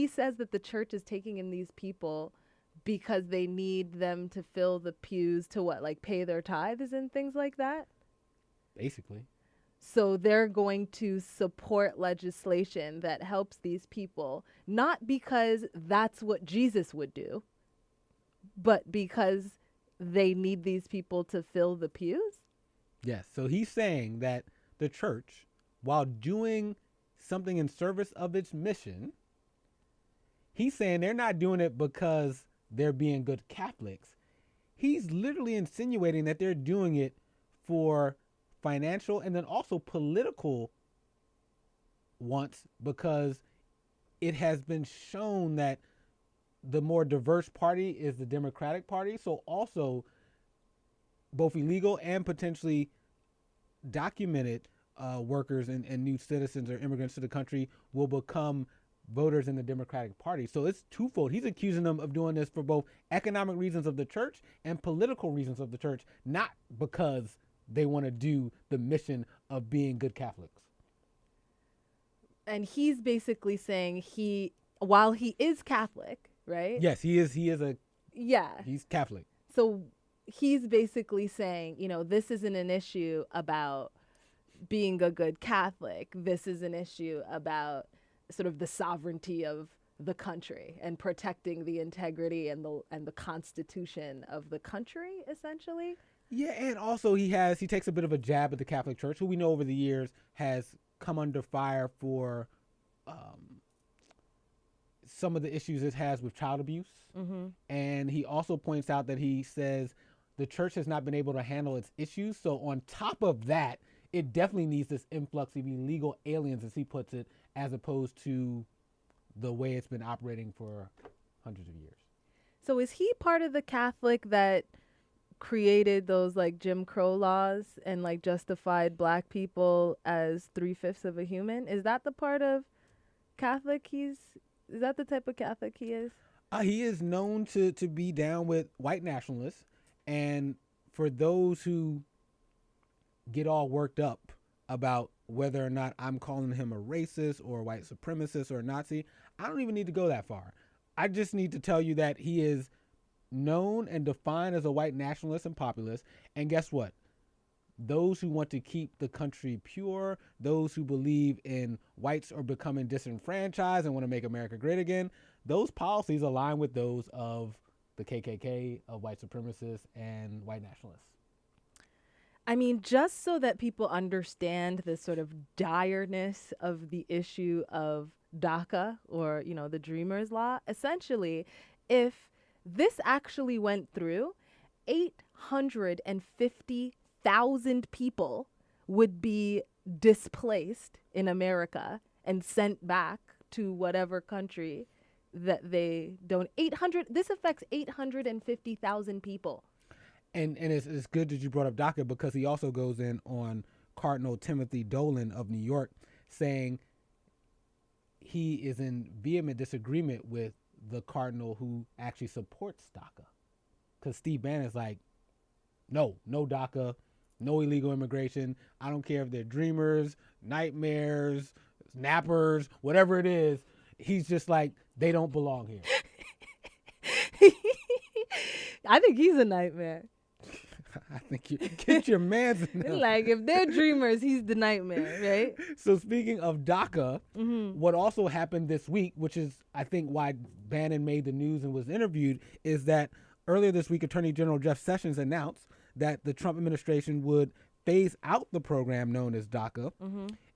says that the church is taking in these people because they need them to fill the pews to pay their tithes and things like that? Basically. So they're going to support legislation that helps these people, not because that's what Jesus would do, but because they need these people to fill the pews? Yes. So he's saying that the church, while doing something in service of its mission, he's saying they're not doing it because they're being good Catholics. He's literally insinuating that they're doing it for financial and then also political wants, because it has been shown that the more diverse party is the Democratic Party. So also both illegal and potentially documented workers and new citizens or immigrants to the country will become voters in the Democratic Party. So it's twofold. He's accusing them of doing this for both economic reasons of the church and political reasons of the church, not because they want to do the mission of being good Catholics. And he's basically saying while he is Catholic, right? Yes, he is Yeah. He's Catholic. So he's basically saying, this isn't an issue about being a good Catholic. This is an issue about sort of the sovereignty of the country and protecting the integrity and the constitution of the country, essentially. Yeah, and also he takes a bit of a jab at the Catholic Church, who we know over the years has come under fire for some of the issues it has with child abuse. Mm-hmm. And he also points out that he says the church has not been able to handle its issues. So on top of that, it definitely needs this influx of illegal aliens, as he puts it, as opposed to the way it's been operating for hundreds of years. So is he part of the Catholic that created those like Jim Crow laws and like justified black people as 3/5 of a human? Is that the part of Catholic is that the type of Catholic he is? He is known to be down with white nationalists. And for those who get all worked up about whether or not I'm calling him a racist or a white supremacist or a Nazi, I don't even need to go that far. I just need to tell you that he is known and defined as a white nationalist and populist. And guess what? Those who want to keep the country pure, those who believe in whites are becoming disenfranchised and want to make America great again, those policies align with those of the KKK, of white supremacists and white nationalists. I mean, just so that people understand the sort of direness of the issue of DACA or, the Dreamers Law, essentially, if this actually went through, 850,000 people would be displaced in America and sent back to whatever country that they don't. This affects 850,000 people. And it's good that you brought up DACA, because he also goes in on Cardinal Timothy Dolan of New York, saying he is in vehement disagreement with the cardinal who actually supports DACA. Because Steve Bannon's like, no DACA, no illegal immigration. I don't care if they're dreamers, nightmares, nappers, whatever it is. He's just like, they don't belong here. I think he's a nightmare. I think you get your mans in there. Like, if they're dreamers, he's the nightmare, right? So speaking of DACA, what also happened this week, which is, I think, why Bannon made the news and was interviewed, is that earlier this week, Attorney General Jeff Sessions announced that the Trump administration would phase out the program known as DACA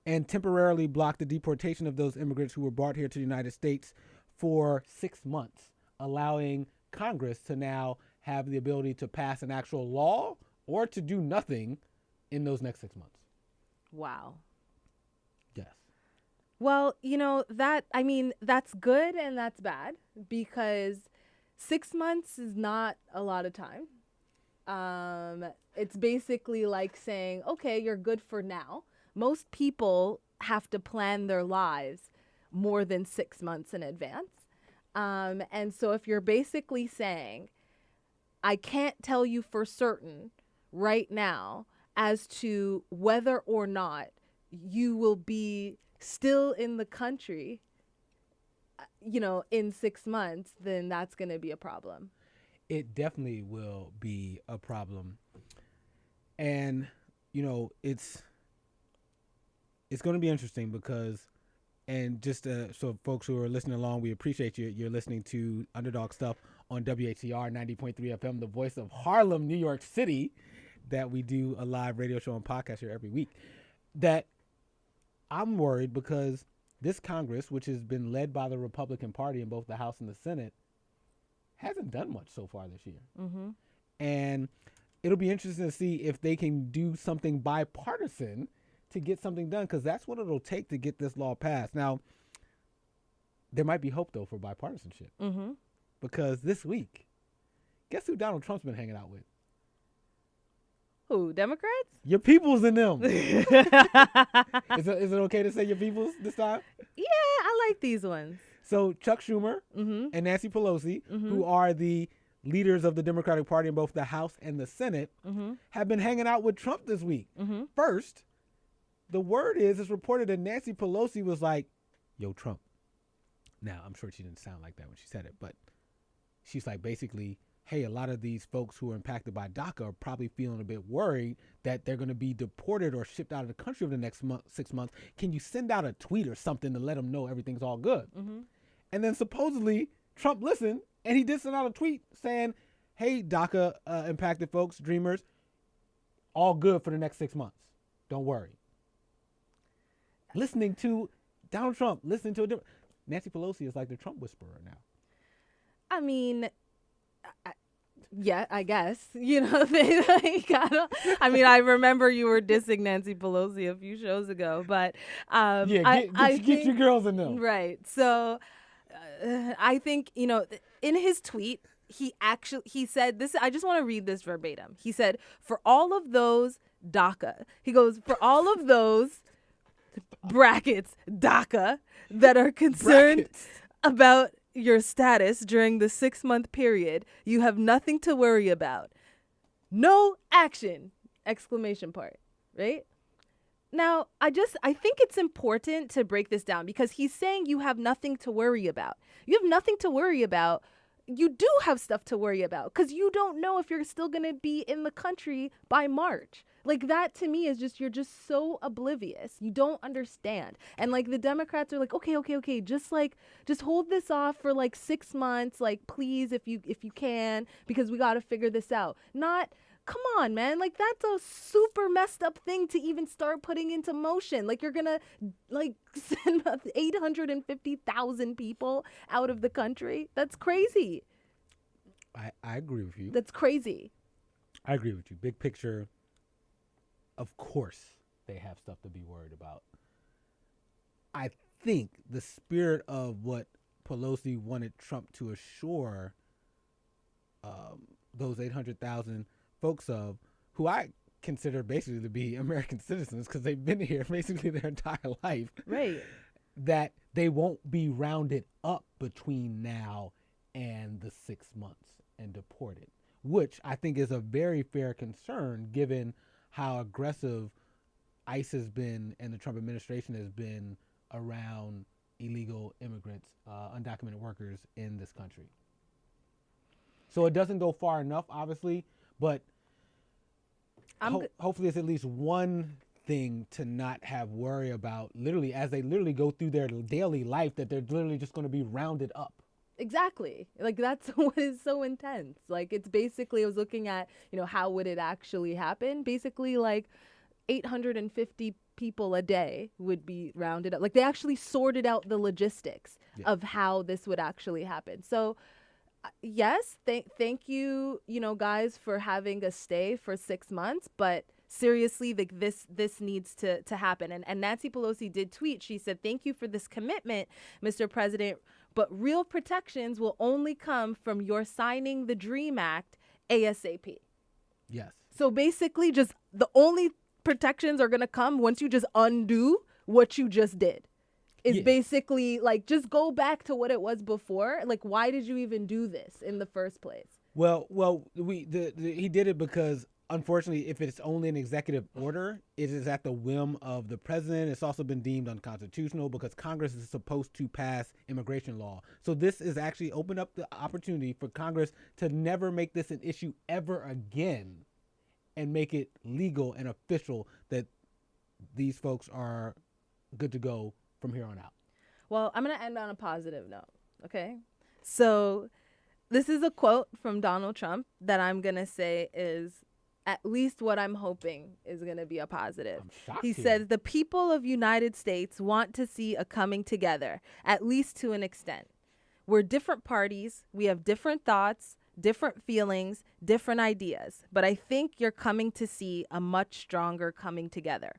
and temporarily block the deportation of those immigrants who were brought here to the United States for 6 months, allowing Congress to now have the ability to pass an actual law or to do nothing in those next 6 months. Wow. Yes. Well, that's good and that's bad, because 6 months is not a lot of time. It's basically like saying, okay, you're good for now. Most people have to plan their lives more than 6 months in advance. And so if you're basically saying, I can't tell you for certain right now as to whether or not you will be still in the country, in 6 months, then that's going to be a problem. It definitely will be a problem. And, it's going to be interesting because, and just so folks who are listening along, we appreciate you. You're listening to Underdog Stuff on WHCR 90.3 FM, the voice of Harlem, New York City, that we do a live radio show and podcast here every week. That I'm worried because this Congress, which has been led by the Republican Party in both the House and the Senate, hasn't done much so far this year. Mm-hmm. And it'll be interesting to see if they can do something bipartisan to get something done, because that's what it'll take to get this law passed. Now, there might be hope, though, for bipartisanship. Mm-hmm. Because this week, guess who Donald Trump's been hanging out with? Who, Democrats? Your peoples in them. Is it okay to say your peoples this time? Yeah, I like these ones. So Chuck Schumer and Nancy Pelosi, who are the leaders of the Democratic Party in both the House and the Senate, have been hanging out with Trump this week. First, the word is, it's reported that Nancy Pelosi was like, yo, Trump. Now, I'm sure she didn't sound like that when she said it, but she's like, basically, hey, a lot of these folks who are impacted by DACA are probably feeling a bit worried that they're going to be deported or shipped out of the country over the next 6 months. Can you send out a tweet or something to let them know everything's all good? Mm-hmm. And then supposedly Trump listened, and he did send out a tweet saying, hey, DACA impacted folks, dreamers, all good for the next 6 months. Don't worry. Listening to Donald Trump, listening to a different... Nancy Pelosi is like the Trump whisperer now. I mean... yeah, I guess. You know, they like, I mean, I remember you were dissing Nancy Pelosi a few shows ago, but get your girls in them. Right. So I think, you know, in his tweet, he said this. I just want to read this verbatim. He said, for all of those DACA, he goes, for all of those brackets DACA that are concerned about your status during the 6-month period, you have nothing to worry about. No action! Exclamation point. Right? Now, I think it's important to break this down because he's saying you have nothing to worry about. You have nothing to worry about. You do have stuff to worry about because you don't know if you're still going to be in the country by March. Like, that to me is just, you're just so oblivious. You don't understand. And like the Democrats are like, okay, just hold this off for like 6 months, like please, if you can, because we got to figure this out. Not, come on, man. Like, that's a super messed up thing to even start putting into motion. Like, you're going to like send 850,000 people out of the country. That's crazy. I agree with you. That's crazy. I agree with you. Big picture, of course they have stuff to be worried about. I think the spirit of what Pelosi wanted Trump to assure those 800,000 folks of, who I consider basically to be American citizens because they've been here basically their entire life. Right. That they won't be rounded up between now and the 6 months and deported, which I think is a very fair concern given how aggressive ICE has been and the Trump administration has been around illegal immigrants, undocumented workers in this country. So it doesn't go far enough, obviously, but hopefully it's at least one thing to not have worry about, literally, as they literally go through their daily life, that they're literally just going to be rounded up. Exactly. Like, that's what is so intense. Like, it's basically, I was looking at, you know, how would it actually happen? Basically, like 850 people a day would be rounded up. Like, they actually sorted out the logistics of how this would actually happen. So, yes, thank you, you know, guys, for having us stay for 6 months, but seriously, like, this needs to happen. And Nancy Pelosi did tweet. She said, thank you for this commitment, Mr. President, but real protections will only come from your signing the DREAM Act ASAP. Yes. So basically, just the only protections are going to come once you just undo what you just did. Is basically like, just go back to what it was before. Like, why did you even do this in the first place? Well, he did it because, unfortunately, if it's only an executive order, it is at the whim of the president. It's also been deemed unconstitutional because Congress is supposed to pass immigration law. So this is actually opened up the opportunity for Congress to never make this an issue ever again and make it legal and official that these folks are good to go from here on out. Well, I'm going to end on a positive note, okay? So this is a quote from Donald Trump that I'm going to say is at least what I'm hoping is going to be a positive. He said, the people of United States want to see a coming together, at least to an extent. We're different parties. We have different thoughts, different feelings, different ideas. But I think you're coming to see a much stronger coming together.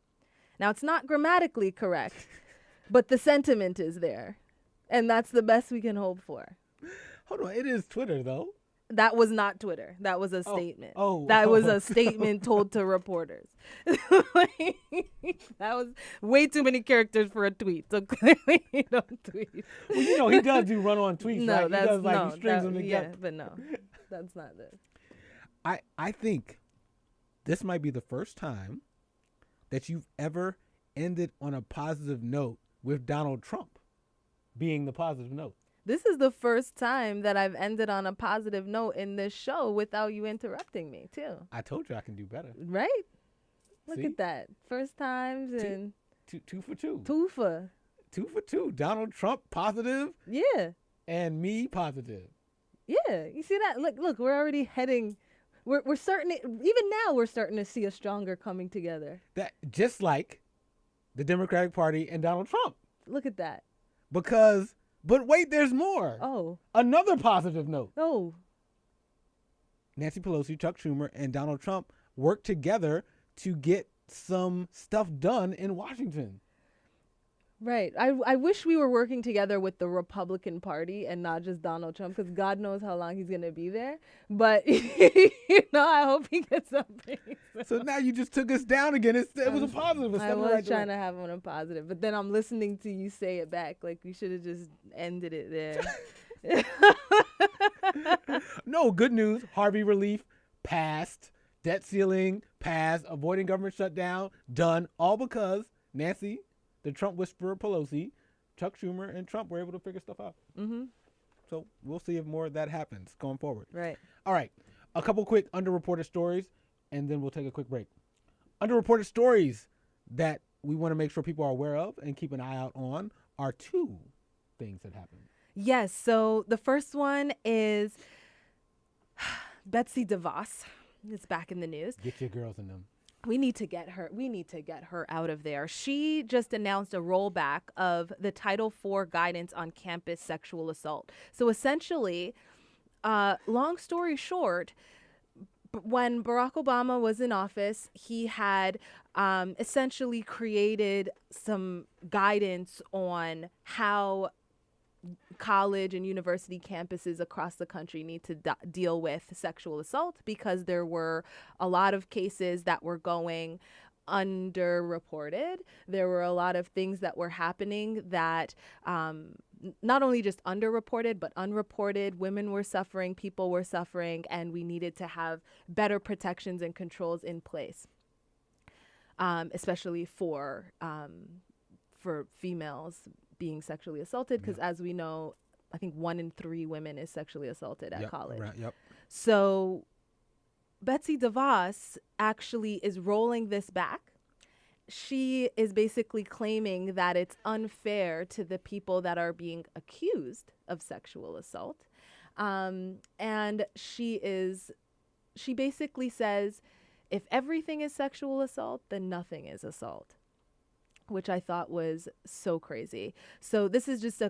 Now, it's not grammatically correct, but the sentiment is there. And that's the best we can hope for. Hold on. It is Twitter, though. That was not Twitter. That was a statement. That was a statement told to reporters. That was way too many characters for a tweet. So clearly you don't tweet. Well, you know, he does do run-on tweets, no, right? That's, he does, like, no, he strings them together. Yeah, but no, that's not this. I think this might be the first time that you've ever ended on a positive note with Donald Trump. being the positive note. This is the first time that I've ended on a positive note in this show without you interrupting me, too. I told you I can do better. Right? Look See? at that. First times and... Two for two. Two for two. Donald Trump positive. Yeah. And me positive. Yeah. You see that? Look, we're already heading... We're starting to... Even now, we're starting to see a stronger coming together. That just like the Democratic Party and Donald Trump. Look at that. Because... But wait, there's more. Oh. Another positive note. Oh. Nancy Pelosi, Chuck Schumer, and Donald Trump worked together to get some stuff done in Washington. Right. I wish we were working together with the Republican Party and not just Donald Trump, because God knows how long he's going to be there. But, I hope he gets something. So now you just took us down again. It was a positive. I was trying to have him on a positive, but then I'm listening to you say it back. Like, we should have just ended it there. No, good news. Harvey relief passed. Debt ceiling passed. Avoiding government shutdown done. All because Nancy, the Trump whisperer Pelosi, Chuck Schumer, and Trump were able to figure stuff out. Mm-hmm. So we'll see if more of that happens going forward. Right. All right. A couple quick underreported stories, and then we'll take a quick break. Underreported stories that we want to make sure people are aware of and keep an eye out on are two things that happened. Yes. So the first one is Betsy DeVos is back in the news. Get your girls in them. We need to get her out of there. She just announced a rollback of the Title IV guidance on campus sexual assault. So essentially, long story short, when Barack Obama was in office, he had essentially created some guidance on how college and university campuses across the country need to deal with sexual assault, because there were a lot of cases that were going underreported. There were a lot of things that were happening that not only just underreported, but unreported. Women were suffering, people were suffering, and we needed to have better protections and controls in place, especially for females being sexually assaulted, because as we know, I think 1 in 3 women is sexually assaulted at college. Right, yep. So Betsy DeVos actually is rolling this back. She is basically claiming that it's unfair to the people that are being accused of sexual assault. And she basically says, if everything is sexual assault, then nothing is assault, which I thought was so crazy. So this is just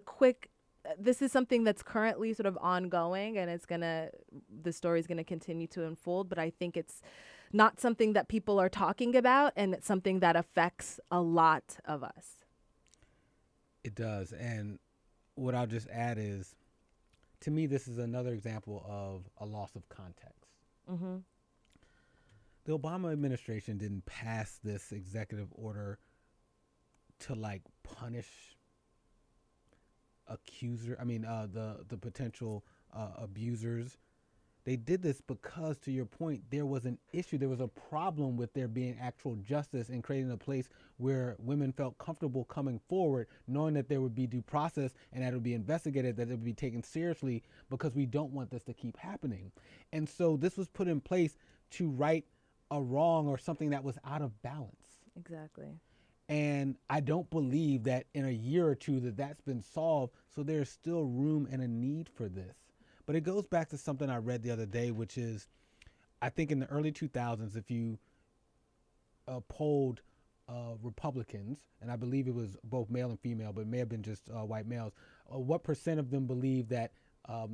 this is something that's currently sort of ongoing, and the story is gonna continue to unfold, but I think it's not something that people are talking about, and it's something that affects a lot of us. It does. And what I'll just add is, to me, this is another example of a loss of context. Mm-hmm. The Obama administration didn't pass this executive order to punish the potential abusers. They did this because, to your point, there was an issue. There was a problem with there being actual justice and creating a place where women felt comfortable coming forward, knowing that there would be due process and that it would be investigated, that it would be taken seriously, because we don't want this to keep happening. And so this was put in place to right a wrong or something that was out of balance. Exactly. And I don't believe that in a year or two that's been solved. So there's still room and a need for this. But it goes back to something I read the other day, which is, I think in the early 2000s, if you polled Republicans, and I believe it was both male and female, but it may have been just white males, what percent of them believe that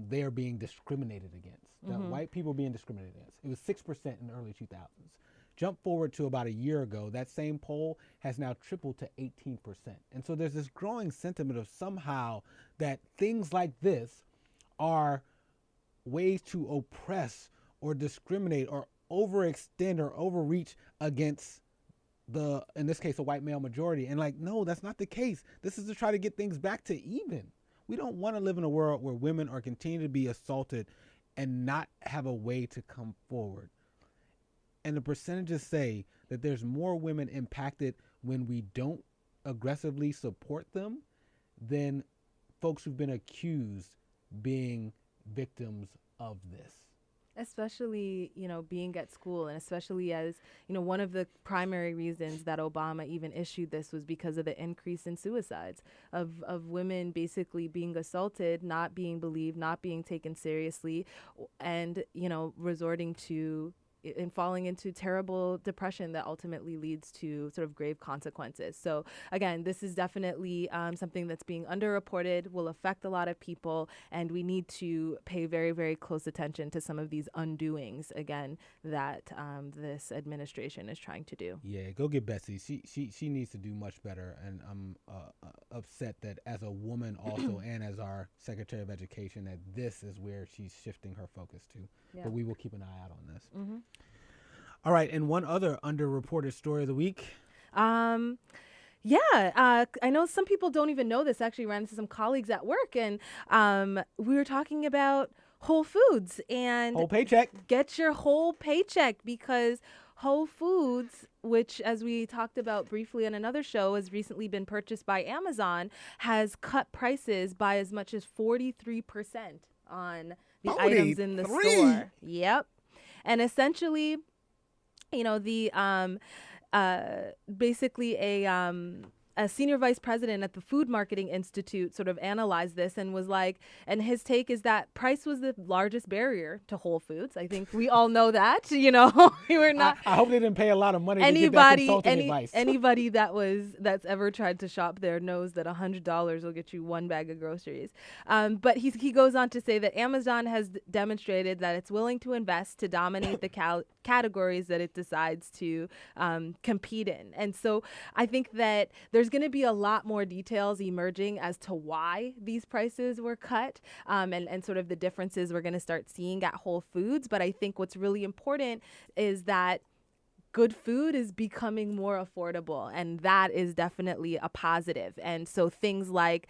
they are being discriminated against, that white people are being discriminated against? It was 6% in the early 2000s. Jump forward to about a year ago, that same poll has now tripled to 18%. And so there's this growing sentiment of somehow that things like this are ways to oppress or discriminate or overextend or overreach against in this case, a white male majority. And no, that's not the case. This is to try to get things back to even. We don't want to live in a world where women are continuing to be assaulted and not have a way to come forward. And the percentages say that there's more women impacted when we don't aggressively support them than folks who've been accused being victims of this. Especially, being at school, and especially as, one of the primary reasons that Obama even issued this was because of the increase in suicides of women basically being assaulted, not being believed, not being taken seriously, and, resorting to and falling into terrible depression that ultimately leads to sort of grave consequences. So again, this is definitely something that's being underreported, will affect a lot of people, and we need to pay very, very close attention to some of these undoings, again, that this administration is trying to do. Yeah, go get Betsy. She needs to do much better, and I'm upset that as a woman also and as our Secretary of Education that this is where she's shifting her focus to. Yeah. But we will keep an eye out on this. Mm-hmm. All right, and one other underreported story of the week. I know some people don't even know this. Actually, ran into some colleagues at work, and we were talking about Whole Foods and whole paycheck. Get your whole paycheck, because Whole Foods, which, as we talked about briefly on another show, has recently been purchased by Amazon, has cut prices by as much as 43% on the items in the store. Yep. And essentially, basically a senior vice president at the Food Marketing Institute sort of analyzed this and was like, and his take is that price was the largest barrier to Whole Foods. I think we all know that, we were not. I hope they didn't pay a lot of money to get that consulting advice. Anybody that's ever tried to shop there knows that $100 will get you one bag of groceries. But he goes on to say that Amazon has demonstrated that it's willing to invest to dominate the categories that it decides to compete in. And so I think that there's going to be a lot more details emerging as to why these prices were cut, and sort of the differences we're going to start seeing at Whole Foods. But I think what's really important is that good food is becoming more affordable, and that is definitely a positive. And so things like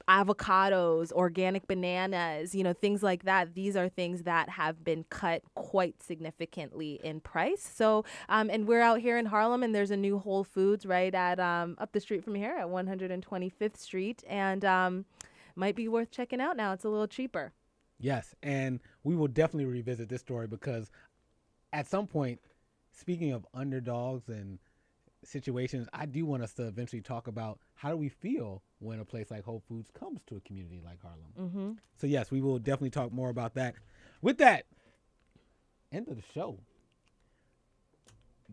avocados, organic bananas, things like that. These are things that have been cut quite significantly in price. So, and we're out here in Harlem, and there's a new Whole Foods right at up the street from here at 125th Street, and might be worth checking out now. It's a little cheaper. Yes, and we will definitely revisit this story because at some point, speaking of underdogs and situations, I do want us to eventually talk about how do we feel when a place like Whole Foods comes to a community like Harlem. Mm-hmm. So yes, we will definitely talk more about that. With that, end of the show.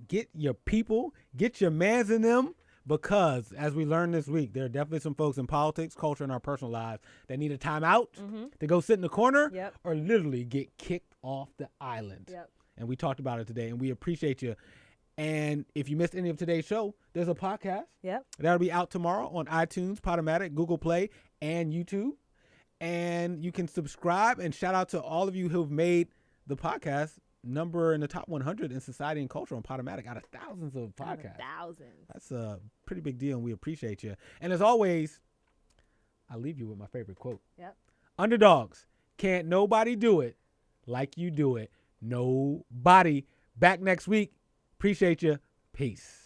Get your people, get your mans in them, because as we learned this week, there are definitely some folks in politics, culture, and our personal lives that need a timeout to go sit in the corner or literally get kicked off the island. Yep. And we talked about it today, and we appreciate you. And if you missed any of today's show, there's a podcast. Yep. That'll be out tomorrow on iTunes, Podomatic, Google Play, and YouTube. And you can subscribe, and shout out to all of you who've made the podcast number in the top 100 in society and culture on Podomatic out of thousands of podcasts. Thousands. That's a pretty big deal, and we appreciate you. And as always, I'll leave you with my favorite quote. Yep. Underdogs, can't nobody do it like you do it. Nobody. Back next week. Appreciate you. Peace.